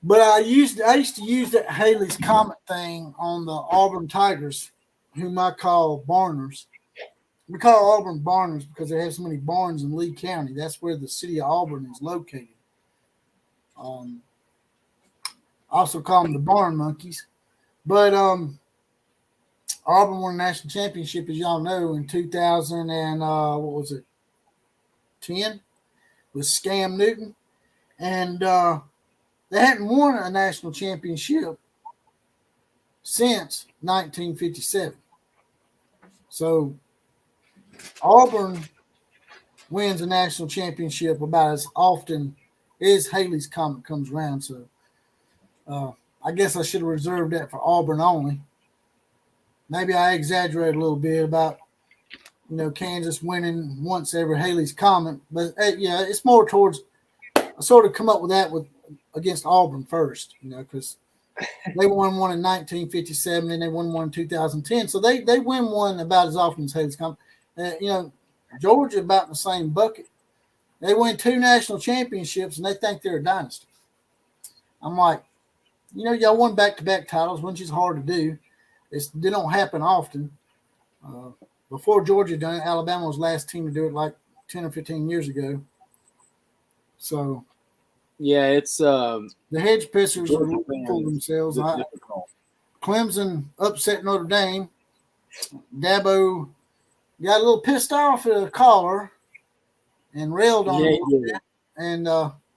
But I used to use that Haley's Comet thing on the Auburn Tigers, whom I call Barners. We call Auburn Barners because they have so many barns in Lee County. That's where the city of Auburn is located. I also call them the Barn Monkeys. But Auburn won a national championship, as y'all know, in 2000 and 10 with Scam Newton. And they hadn't won a national championship since 1957. So Auburn wins a national championship about as often as Haley's Comet comes around. So I guess I should have reserved that for Auburn only. Maybe I exaggerated a little bit about, Kansas winning once every Haley's Comet. But, yeah, it's more towards – I sort of come up with that with against Auburn first, because they won one in 1957 and they won one in 2010. So they win one about as often as Haley's come. Georgia about in the same bucket. They win 2 national championships and they think they're a dynasty. I'm like, y'all won back-to-back titles, which is hard to do. They don't happen often. Before Georgia done it, Alabama was the last team to do it like 10 or 15 years ago. So, yeah, it's the hedge pissers are looking for fans, themselves. difficult. Clemson upset Notre Dame. Dabo got a little pissed off at a caller and railed on him. Yeah. And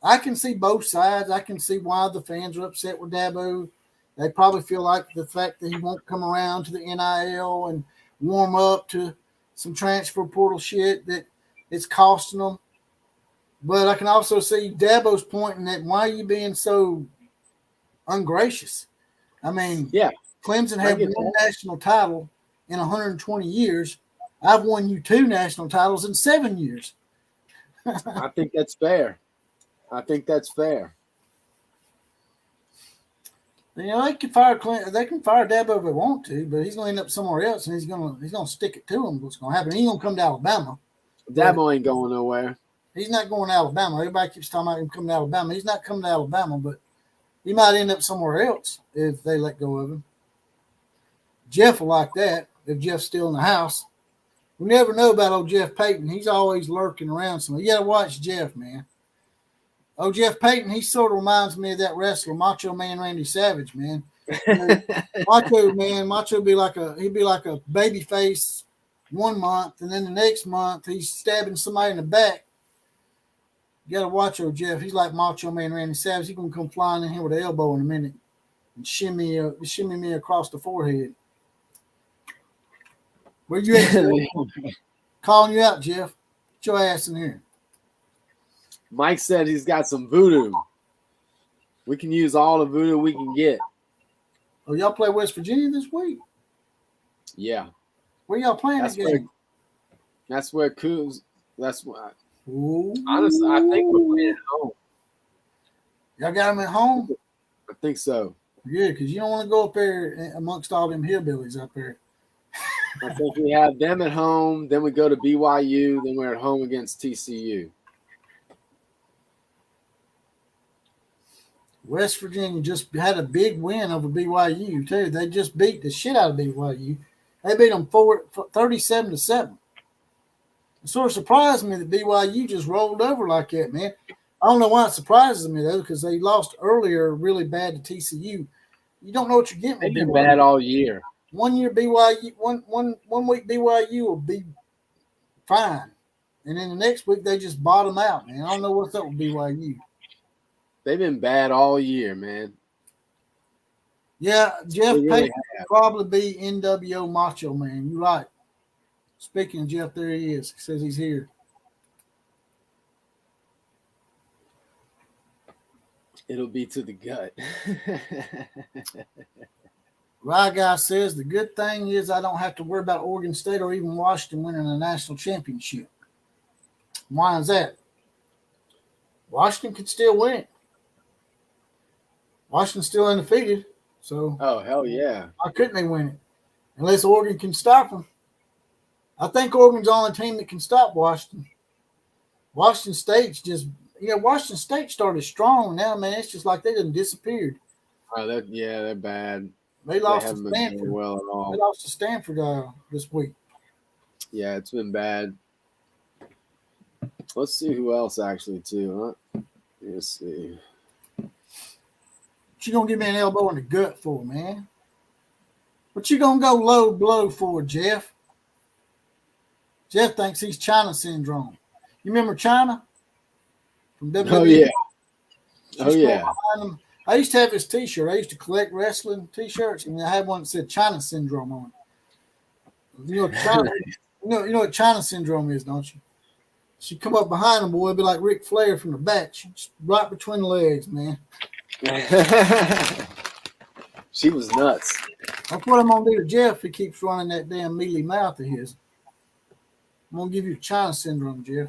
I can see both sides. I can see why the fans are upset with Dabo. They probably feel like the fact that he won't come around to the NIL and warm up to some transfer portal shit that it's costing them. But I can also see Dabo's pointing at why are you being so ungracious? I mean, yeah, Clemson had one national title in 120 years. I've won you 2 national titles in 7 years. I think that's fair. They can fire Dabo if they want to, but he's going to end up somewhere else, and he's going to stick it to him. What's going to happen? He's going to come to Alabama. Dabo ain't going nowhere. He's not going to Alabama. Everybody keeps talking about him coming to Alabama. He's not coming to Alabama, but he might end up somewhere else if they let go of him. Jeff will like that if Jeff's still in the house. We never know about old Jeff Payton. He's always lurking around somewhere. You got to watch Jeff, man. Oh, Jeff Payton, he sort of reminds me of that wrestler, Macho Man Randy Savage, man. Macho be like a baby face 1 month, and then the next month he's stabbing somebody in the back. You got to watch old Jeff. He's like Macho Man Randy Savage. He's going to come flying in here with an elbow in a minute and shimmy me across the forehead. Where you at? Calling you out, Jeff. Get your ass in here. Mike said he's got some voodoo. We can use all the voodoo we can get. Oh, y'all play West Virginia this week? Yeah. Where y'all playing again? That's where Coos. That's why. Ooh. Honestly, I think we're playing at home. Y'all got them at home? I think so. Yeah, because you don't want to go up there amongst all them hillbillies up there. I think we have them at home, then we go to BYU, then we're at home against TCU. West Virginia just had a big win over BYU, too. They just beat the shit out of BYU. They beat them 37-7. It sort of surprised me that BYU just rolled over like that, man. I don't know why it surprises me, though, because they lost earlier really bad to TCU. You don't know what you're getting. They've been bad all year. 1 year BYU, one week BYU will be fine. And then the next week they just bottom out, man. I don't know what's up with BYU. They've been bad all year, man. Yeah, Jeff Payton will probably be NWO Macho Man. You're right. Speaking of Jeff, there he is. He says he's here. It'll be to the gut. Right guy says the good thing is I don't have to worry about Oregon State or even Washington winning a national championship. Why is that? Washington could still win. Washington's still undefeated, so hell yeah! Why couldn't they win it? Unless Oregon can stop them. I think Oregon's the only team that can stop Washington. Washington State's just, Washington State started strong. Now, man, it's just like they done disappeared. Oh, they're bad. They lost to Stanford. Well at all. They lost to Stanford this week. Yeah, it's been bad. Let's see who else actually too. Huh? Let's see. What you gonna give me an elbow in the gut for, man? What you gonna go low blow for, Jeff? Jeff thinks he's China syndrome. You remember China from WWE? Oh yeah. Oh yeah. I used to have his T-shirt. I used to collect wrestling T-shirts, and I had one that said China syndrome on it. You know what China syndrome is, don't you? She'd come up behind him, boy, it'd be like Ric Flair from the back. She'd just right between the legs, man. She was nuts. That's what I'm gonna do to Jeff if he keeps running that damn mealy mouth of his. I'm gonna give you China syndrome, Jeff.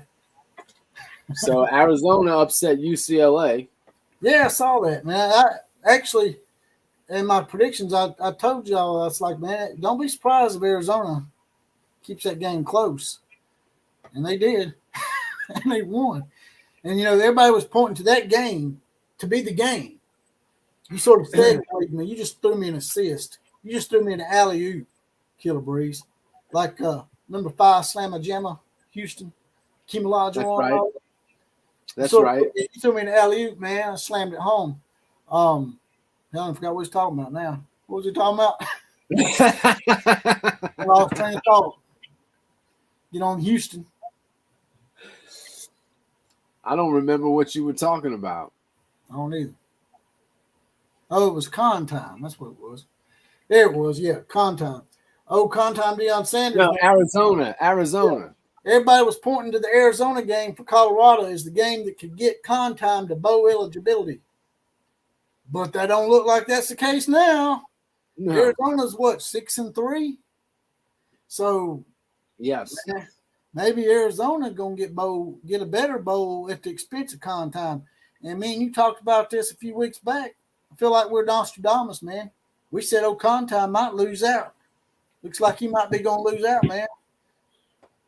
So Arizona upset UCLA. Yeah, I saw that, man. I actually, in my predictions, I told y'all, I was like, man, don't be surprised if Arizona keeps that game close. And they did. And they won. And, everybody was pointing to that game to be the game. You sort of segued me. You just threw me an assist. You just threw me an alley-oop, Killer Breeze. Like number 5, Slamma Jamma, Houston. Kimalaja. That's right. That's So, right. You threw me an alley-oop, man. I slammed it home. I forgot what he's talking about now. What was he talking about? I lost train of thought. Get on Houston. I don't remember what you were talking about. I don't either. Oh, it was con time. That's what it was. There it was. Yeah, con time. Oh, con time, Deion Sanders. No, Arizona. Yeah. Everybody was pointing to the Arizona game for Colorado as the game that could get con time to bowl eligibility. But that don't look like that's the case now. No. Arizona's what, 6-3? So yes, maybe Arizona gonna get a better bowl at the expense of con time. And me and you talked about this a few weeks back. I feel like we're Nostradamus, man. We said con time might lose out. Looks like he might be gonna lose out, man.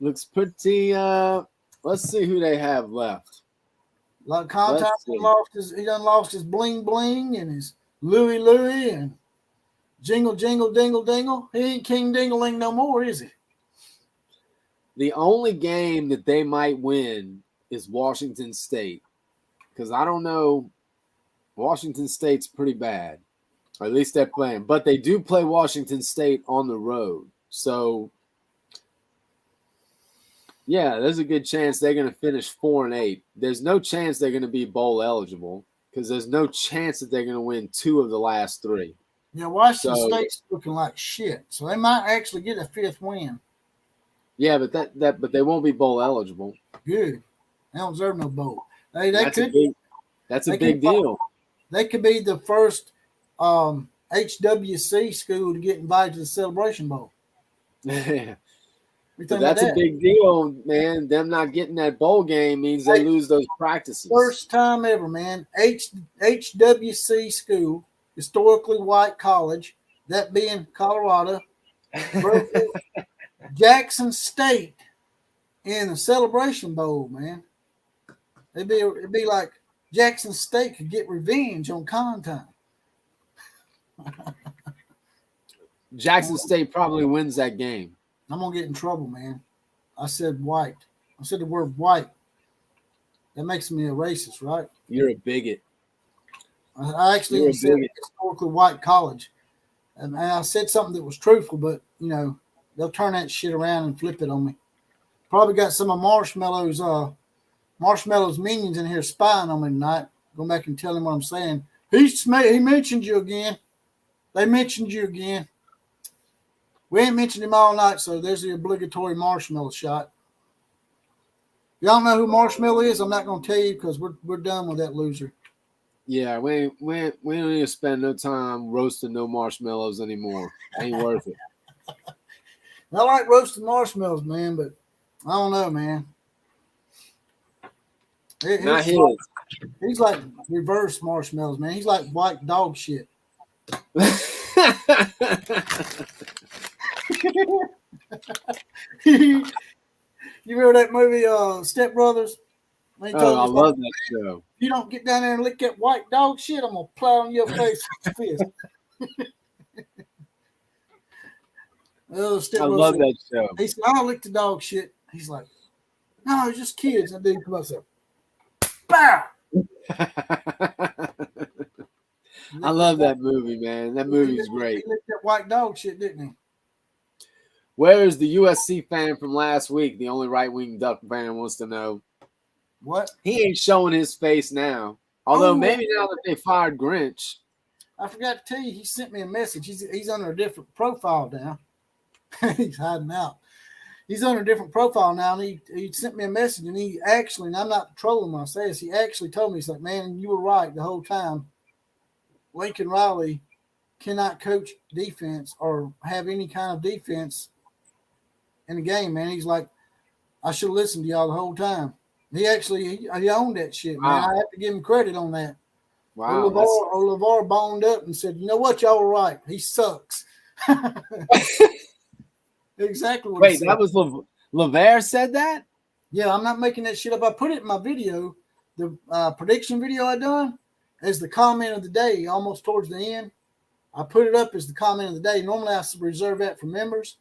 Looks pretty. Let's see who they have left. Like con time, he done lost his bling bling and his Louie and jingle jingle dingle dingle. He ain't King Dingling no more, is he? The only game that they might win is Washington State, because I don't know. Washington State's pretty bad, or at least they're playing. But they do play Washington State on the road, so yeah, there's a good chance they're going to finish 4-8. There's no chance they're going to be bowl eligible because there's no chance that they're going to win 2 of the last 3. Yeah, Washington State's looking like shit, so they might actually get a 5th win. Yeah, but they won't be bowl eligible. Good. They don't deserve no bowl. That's a big deal. They could be the first HWC school to get invited to the Celebration Bowl. But that's a big deal, man. Them not getting that bowl game means they lose those practices. First time ever, man. HWC school, historically white college, that being Colorado, Jackson State in the Celebration Bowl, man. It'd be like Jackson State could get revenge on con time. Jackson State probably wins that game. I'm going to get in trouble, man. I said white. I said the word white. That makes me a racist, right? You're a bigot. I actually said historically white college. And I said something that was truthful, but, they'll turn that shit around and flip it on me. Probably got some of Marshmallow's minions in here spying on me tonight. Go back and tell him what I'm saying. He mentioned you again. They mentioned you again. We ain't mentioned him all night, so there's the obligatory Marshmallow shot. Y'all know who Marshmallow is? I'm not going to tell you because we're done with that loser. Yeah, we don't need to spend no time roasting no marshmallows anymore. Ain't worth it. I like roasting marshmallows, man, but I don't know, man. Not his. He's like reverse marshmallows, man. He's like white dog shit. You remember that movie, Step Brothers? I love that show. You don't get down there and lick that white dog shit, I'm gonna plow on your face with the fist. I love that show. He said, "I'll lick the dog shit." He's like, "No, it's just kids." And then come up and say, "Bow." I love that movie, man. That movie's great. He licked that white dog shit, didn't he? Where is the USC fan from last week? The only right-wing Duck fan wants to know. What? He ain't showing his face now. Although maybe now that they fired Grinch. I forgot to tell you, he sent me a message. He's under a different profile now. He's hiding out. He's under a different profile now, and he sent me a message, and he actually, and I'm not trolling when I say this, he actually told me, he's like, "Man, you were right the whole time. Lincoln Riley cannot coach defense or have any kind of defense in the game, man." He's like, "I should have listened to y'all the whole time." He actually he owned that shit, man. Wow. I have to give him credit on that. Wow. LeVar boned up and said, "You know what? Y'all were right. He sucks." Exactly what he Wait, said. that was LeVar said that? Yeah, I'm not making that shit up. I put it in my video, the prediction video I done, as the comment of the day, almost towards the end. I put it up as the comment of the day. Normally I reserve that for members,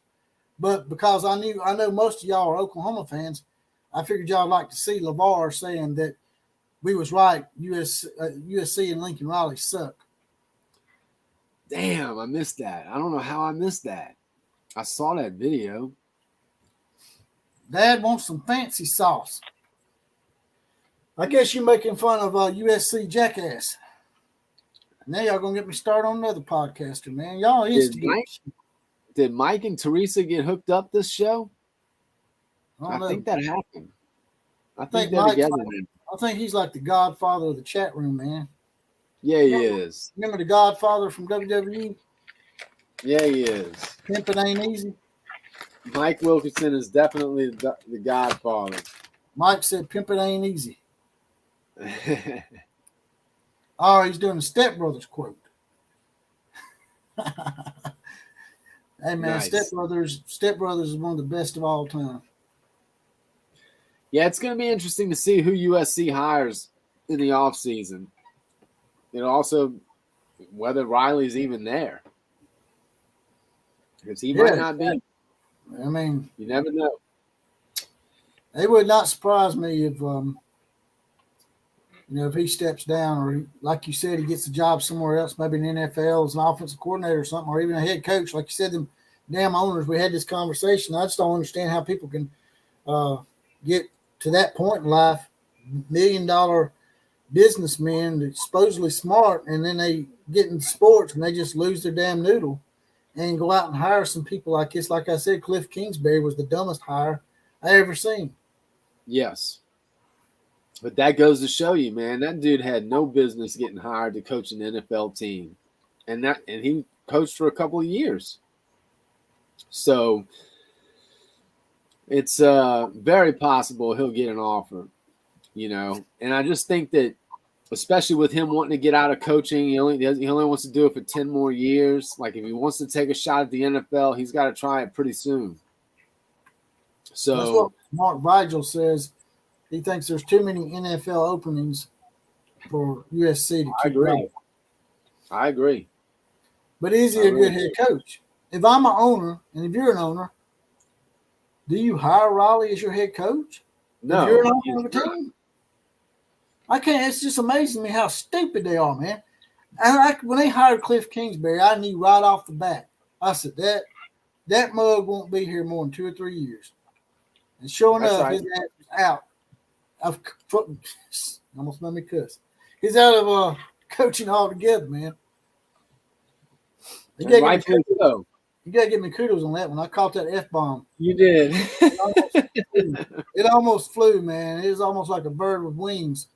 but because I know most of y'all are Oklahoma fans, I figured y'all would like to see LeVar saying that we was right. USC and Lincoln Riley suck. Damn, I missed that. I don't know how I missed that. I saw that video. Dad wants some fancy sauce. I guess you're making fun of USC jackass. Now y'all gonna get me started on another podcaster, man. Y'all Did Mike and Teresa get hooked up this show? I think that happened. I think they're together. I think he's like the godfather of the chat room, man. Yeah, he is. Remember the Godfather from WWE? Yeah, he is. Pimpin' ain't easy. Mike Wilkinson is definitely the godfather. Mike said pimpin' ain't easy. Oh, he's doing a Step Brothers quote. Hey, man, Nice. Step Brothers is one of the best of all time. Yeah, it's going to be interesting to see who USC hires in the offseason. And also whether Riley's even there. Because he might not be. I mean, you never know. It would not surprise me if if he steps down, or like you said, he gets a job somewhere else, maybe in the NFL as an offensive coordinator or something, or even a head coach. Like you said, them damn owners, we had this conversation. I just don't understand how people can get to that point in life, $1 million businessmen that's supposedly smart, and then they get in sports and they just lose their damn noodle and go out and hire some people like this. Like I said, Cliff Kingsbury was the dumbest hire I ever seen. Yes. But that goes to show you, man, that dude had no business getting hired to coach an NFL team. And he coached for a couple of years. So it's very possible he'll get an offer, And I just think that, especially with him wanting to get out of coaching, he only wants to do it for 10 more years. Like, if he wants to take a shot at the NFL, he's got to try it pretty soon. So that's what Mark Vigil says. He thinks there's too many NFL openings for USC to keep going. I agree. But is he a good head coach? If I'm an owner, and if you're an owner, do you hire Riley as your head coach? No. If you're an owner of a team? I can't. It's just amazing to me how stupid they are, man. And when they hired Cliff Kingsbury, I knew right off the bat. I said, that mug won't be here more than 2 or 3 years. And sure enough, his ass was out. Almost made me cuss. He's out of coaching altogether, man. You gotta give me kudos on that one. I caught that F-bomb. You did. It almost flew, man. It was almost like a bird with wings.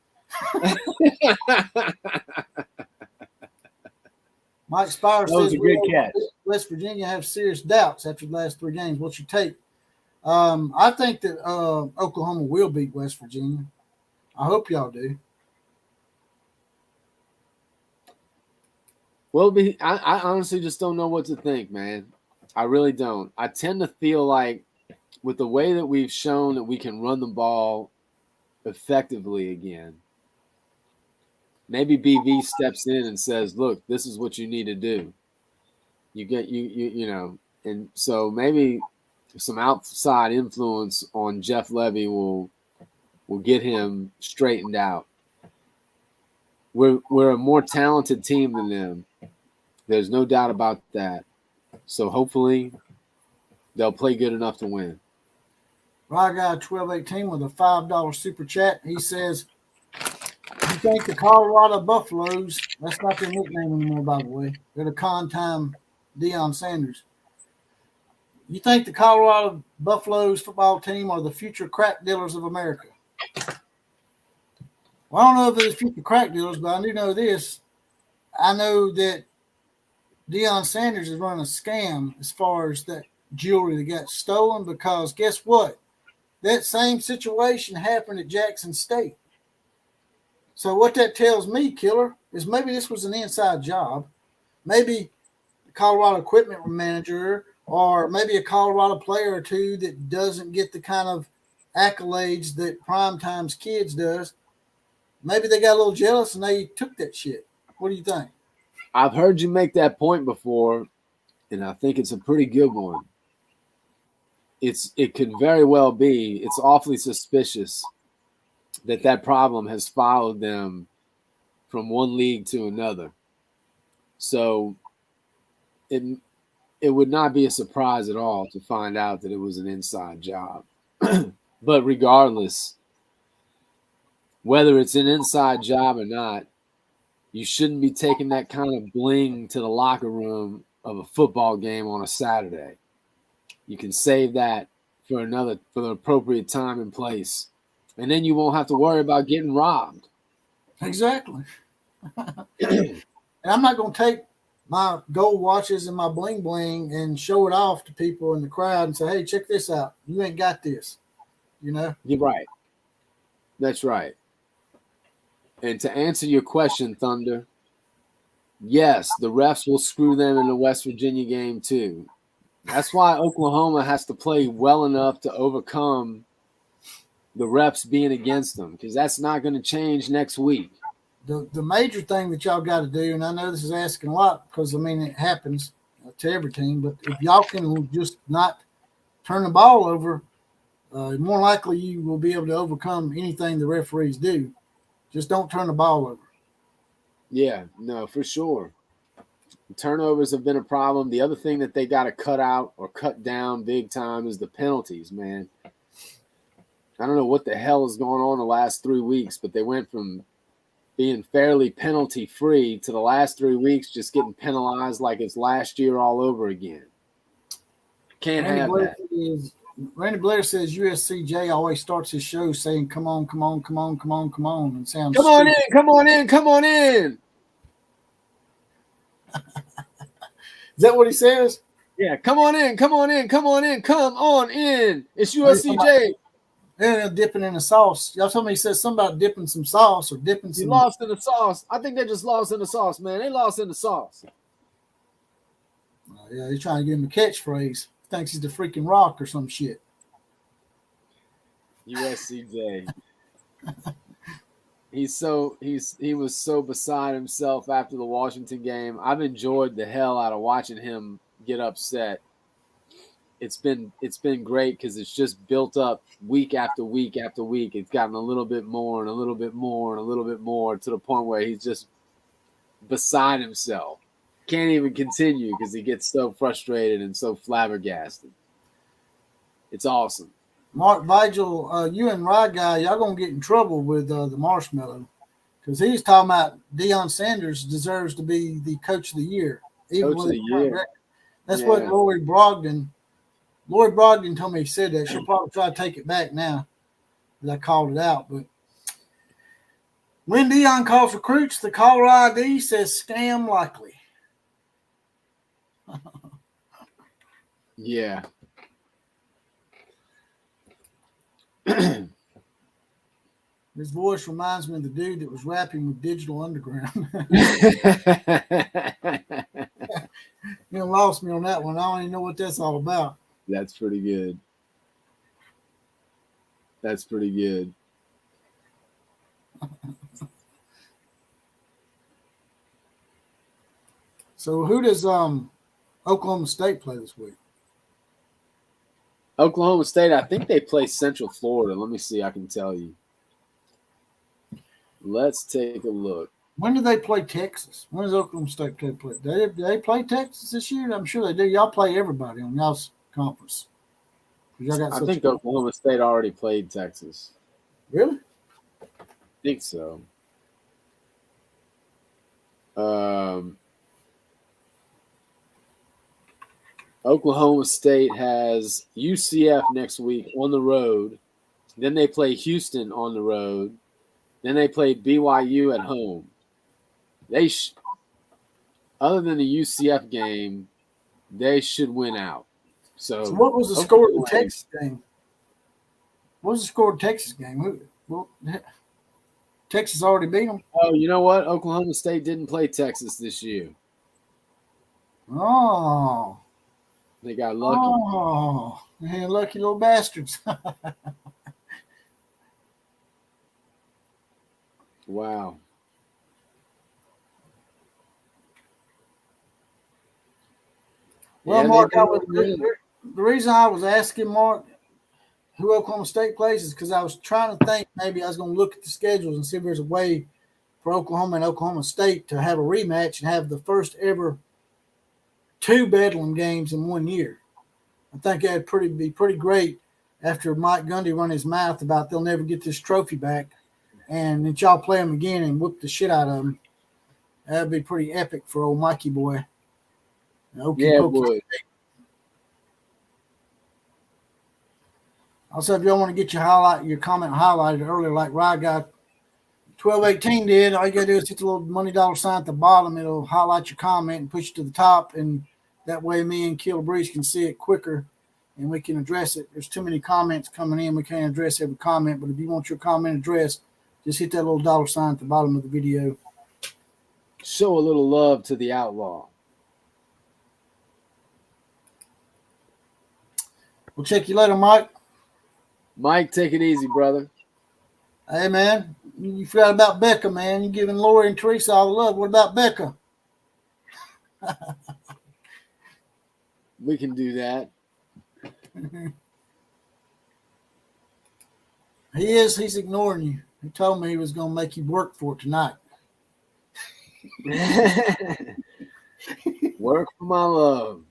Mike Spire says West Virginia have serious doubts after the last 3 games. What's your take? I think that Oklahoma will beat West Virginia. I hope y'all do. Well, I honestly just don't know what to think, man. I really don't. I tend to feel like with the way that we've shown that we can run the ball effectively again, maybe BV steps in and says, look, this is what you need to do. And so maybe some outside influence on Jeff Levy will get him straightened out. We're a more talented team than them. There's no doubt about that. So hopefully they'll play good enough to win. Right guy 1218 with a $5 super chat. He says, you think the Colorado Buffaloes, that's not their nickname anymore, by the way. They're the con-time Deion Sanders. You think the Colorado Buffaloes football team are the future crack dealers of America? Well, I don't know if they're the future crack dealers, but I do know this. I know that Deion Sanders is running a scam as far as that jewelry that got stolen, because guess what? That same situation happened at Jackson State. So what that tells me, Killer, is maybe this was an inside job. Maybe the Colorado equipment manager or maybe a Colorado player or two that doesn't get the kind of accolades that Primetime's kids does. Maybe they got a little jealous and they took that shit. What do you think? I've heard you make that point before, and I think it's a pretty good one. It could very well be. It's awfully suspicious that problem has followed them from one league to another. So it would not be a surprise at all to find out that it was an inside job. But regardless, whether it's an inside job or not, you shouldn't be taking that kind of bling to the locker room of a football game on a Saturday. You can save that for the appropriate time and place. And then you won't have to worry about getting robbed. Exactly. And I'm not going to take my gold watches and my bling bling and show it off to people in the crowd and say, hey, check this out. You ain't got this. You know? You're right. That's right. And to answer your question, Thunder, yes, the refs will screw them in the West Virginia game too. That's why Oklahoma has to play well enough to overcome the refs being against them, because that's not going to change next week. The major thing that y'all got to do, and I know this is asking a lot because, I mean, it happens to every team, but if y'all can just not turn the ball over, more likely you will be able to overcome anything the referees do. Just don't turn the ball over. Yeah, no, for sure. Turnovers have been a problem. The other thing that they got to cut out or cut down big time is the penalties, man. I don't know what the hell is going on the last 3 weeks, but they went from being fairly penalty-free to the last 3 weeks just getting penalized like it's last year all over again. Can't have that. Randy Blair says USCJ always starts his show saying, come on, come on, come on, come on, come on. And sounds Come on stupid. in, come on in, come on in. Is that what he says? Yeah, come on in, come on in, come on in, come on in. It's USCJ. They're dipping in the sauce. Y'all told me he said something about dipping some sauce or dipping some. He lost in the sauce. I think they just lost in the sauce, man. They lost in the sauce. Yeah, he's trying to give him a catchphrase. Thinks he's the freaking Rock or some shit. USCJ. He was so beside himself after the Washington game. I've enjoyed the hell out of watching him get upset. It's been great because it's just built up week after week after week. It's gotten a little bit more and a little bit more and a little bit more to the point where he's just beside himself. Can't even continue because he gets so frustrated and so flabbergasted. It's awesome. Mark Vigil, you and Rye Guy, y'all going to get in trouble with the marshmallow because he's talking about Deion Sanders deserves to be the coach of the year. Even Coach of the year. That's what Lori Brogdon told me he said that. She'll probably try to take it back now that I called it out. But when Deion calls recruits, the caller ID says scam likely. Yeah. His voice reminds me of the dude that was rapping with Digital Underground. You lost me on that one. I don't even know what that's all about. That's pretty good. That's pretty good. So who does Oklahoma State play this week? Oklahoma State, I think they play Central Florida. Let me see. I can tell you. Let's take a look. When do they play Texas? When does Oklahoma State play? Do they play Texas this year? I'm sure they do. Y'all play everybody on y'all's conference. I think Oklahoma State already played Texas. Really? I think so. Oklahoma State has UCF next week on the road. Then they play Houston on the road. Then they play BYU at home. Other than the UCF game, they should win out. So what was the score of the Texas game? What was the score of the Texas game? Texas already beat them. Oh, you know what? Oklahoma State didn't play Texas this year. Oh. They got lucky. Oh, man, lucky little bastards. Wow. Well, Yeah, Mark, they did. the reason I was asking Mark who Oklahoma State plays is because I was trying to think maybe I was going to look at the schedules and see if there's a way for Oklahoma and Oklahoma State to have a rematch and have the first ever 2 Bedlam games in 1 year. I think that'd be pretty great after Mike Gundy run his mouth about they'll never get this trophy back, and then y'all play them again and whoop the shit out of them. That'd be pretty epic for old Mikey boy. Yeah, it would. Also, if y'all want to get your comment highlighted earlier, like Rye got 1218 did, all you gotta do is hit the little money dollar sign at the bottom. It'll highlight your comment and push you to the top, and that way me and Killer Breeze can see it quicker and we can address it. There's too many comments coming in. We can't address every comment, but if you want your comment addressed, just hit that little dollar sign at the bottom of the video. Show a little love to the outlaw. We'll check you later, Mike. Mike, take it easy, brother. Hey, man, you forgot about Becca, man. You're giving Lori and Teresa all the love. What about Becca? We can do that. He's ignoring you. He told me he was going to make you work for it tonight. Work for my love.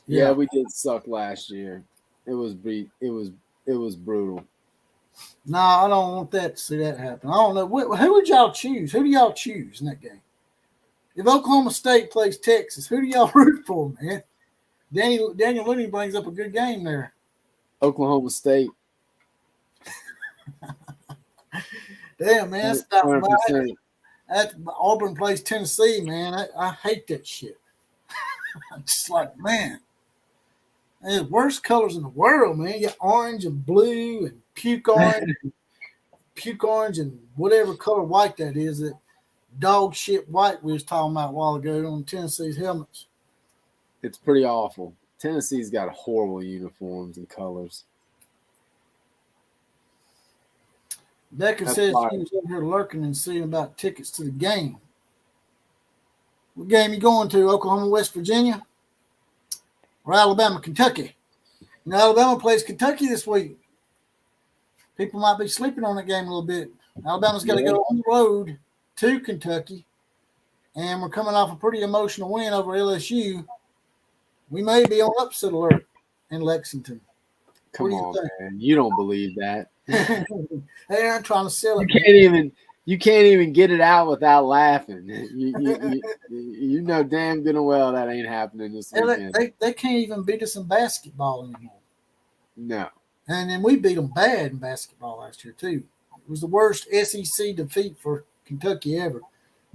Yeah, we did suck last year. It was brutal. No, I don't want that to see that happen. I don't know. Who would y'all choose? Who do y'all choose in that game? If Oklahoma State plays Texas, who do y'all root for, man? Daniel Looney brings up a good game there. Oklahoma State. Damn, man. That's about 100%. Auburn plays Tennessee, man. I hate that shit. I'm just like, man. There's worst colors in the world, man. You got orange and blue and puke orange and whatever color white that is. That dog shit white we was talking about a while ago on Tennessee's helmets. It's pretty awful. Tennessee's got horrible uniforms and colors. Becca says she was over here lurking and seeing about tickets to the game. What game you going to? Oklahoma, West Virginia? Or Alabama, Kentucky? You know, Alabama plays Kentucky this week. People might be sleeping on that game a little bit. Alabama's got to go on the road to Kentucky, and we're coming off a pretty emotional win over LSU. We may be on upset alert in Lexington. Come on, man. You don't believe that. Hey, I'm trying to sell it. You can't even get it out without laughing. You know damn good and well that ain't happening this weekend. They can't even beat us in basketball anymore. No. And then we beat them bad in basketball last year, too. It was the worst SEC defeat for Kentucky ever.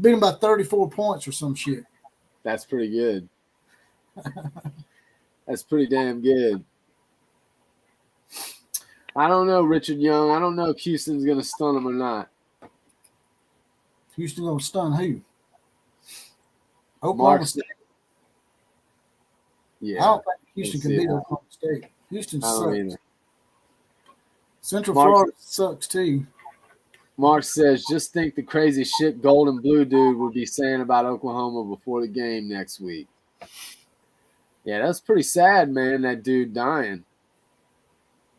Beat them by 34 points or some shit. That's pretty good. That's pretty damn good. I don't know, Richard Young. I don't know if Houston's going to stun them or not. Houston going to stun who? Oklahoma State. Yeah. I don't think Houston can beat Oklahoma State. Houston sucks. Central Florida sucks too. Mark says, just think the crazy shit gold and blue dude would be saying about Oklahoma before the game next week. Yeah, that's pretty sad, man, that dude dying.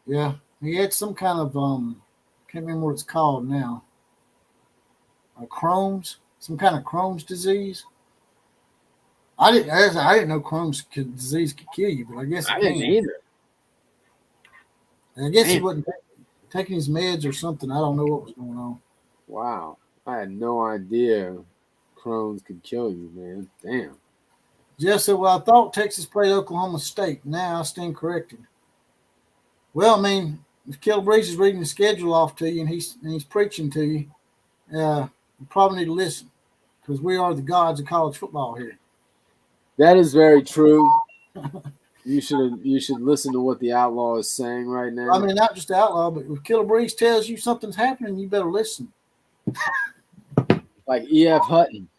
Yeah. He had some kind of can't remember what it's called now. Crohn's, some kind of Crohn's disease. I didn't know Crohn's disease could kill you, but I guess I didn't either. I guess he wasn't taking his meds or something. I don't know what was going on. Wow, I had no idea Crohn's could kill you, man. Damn. Jeff said, "Well, I thought Texas played Oklahoma State. Now I stand corrected." Well, I mean, if Killer Breeze is reading the schedule off to you and he's preaching to you, you probably need to listen because we are the gods of college football here. That is very true. You should listen to what the outlaw is saying right now. I mean, not just the outlaw, but if Killer Breeze tells you something's happening, you better listen. Like E.F. Hutton.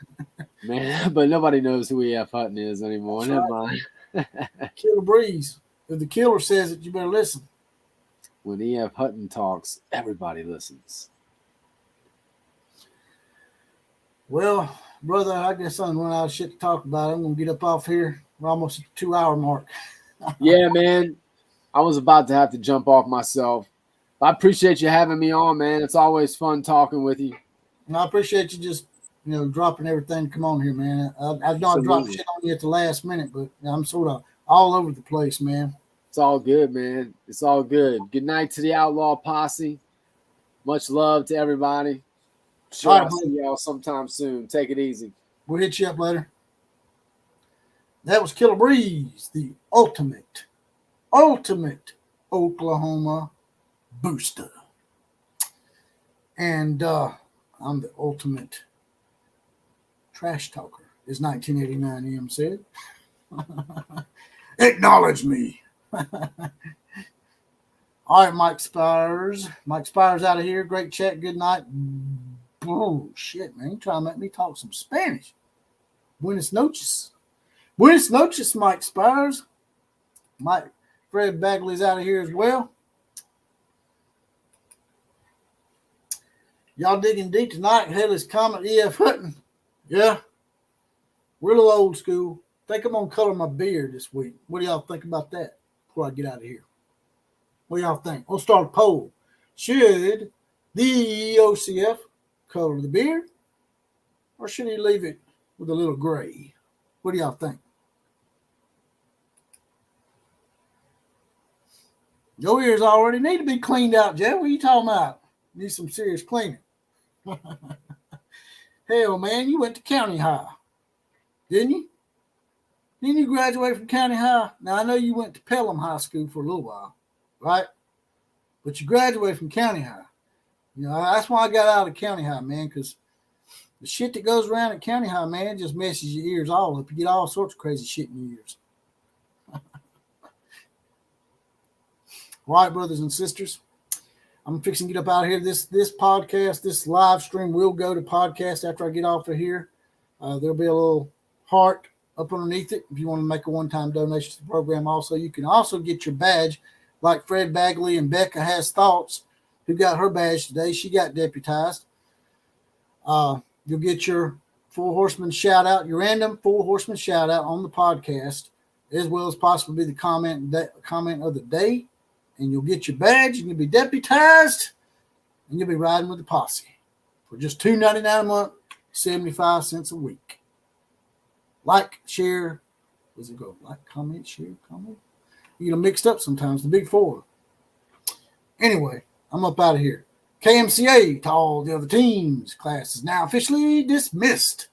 Man, but nobody knows who E.F. Hutton is anymore. That's Never right. mind. Killer Breeze. If the killer says it, you better listen. When E.F. Hutton talks, everybody listens. Well, brother, I guess I'm running out of shit to talk about. I'm going to get up off here. We're almost at the 2-hour mark. Yeah, man. I was about to have to jump off myself. I appreciate you having me on, man. It's always fun talking with you. And I appreciate you just, dropping everything to come on here, man. I know I dropped shit on you at the last minute, but I'm sort of all over the place, man. It's all good, man. It's all good. Good night to the Outlaw Posse. Much love to everybody. Sure, All right, I'll see y'all sometime soon. Take it easy. We'll hit you up later. That was Killer Breeze, the ultimate Oklahoma booster. And I'm the ultimate trash talker, as 1989 M said. Acknowledge me. All right, Mike Spires. Mike Spires out of here. Great chat. Good night. Oh, shit, man. You trying to make me talk some Spanish. Buenas noches. Buenas noches, Mike Spires. Mike Fred Bagley's out of here as well. Y'all digging deep tonight. Headless Comet, E.F. Hutton. Yeah. We're a little old school. Think I'm going to color my beard this week. What do y'all think about that before I get out of here? What do y'all think? We'll start a poll. Should the OCF color the beard, or should he leave it with a little gray? What do y'all think? Your ears already need to be cleaned out, Jeff. What are you talking about? Need some serious cleaning. Hell, man, you went to county high, didn't you? Didn't you graduate from county high? Now, I know you went to Pelham High School for a little while, right? But you graduated from county high. That's why I got out of county high, man, because the shit that goes around at county high, man, just messes your ears all up. You get all sorts of crazy shit in your ears. All right, brothers and sisters. I'm fixing to get up out of here. This podcast, this live stream will go to podcast after I get off of here. There'll be a little heart up underneath it if you want to make a one-time donation to the program. Also, you can also get your badge like Fred Bagley and Becca Has Thoughts, who got her badge today. She got deputized. You'll get your Four Horsemen shout-out, your random Four Horsemen shout-out on the podcast, as well as possibly the comment of the day. And you'll get your badge, and you'll be deputized, and you'll be riding with the posse for just $2.99 a month, 75 cents a week. Like, share, what's it go? Like, comment, share, comment. You get them mixed up sometimes, the big four. Anyway, I'm up out of here. KMCA to all the other teams. Class is now officially dismissed.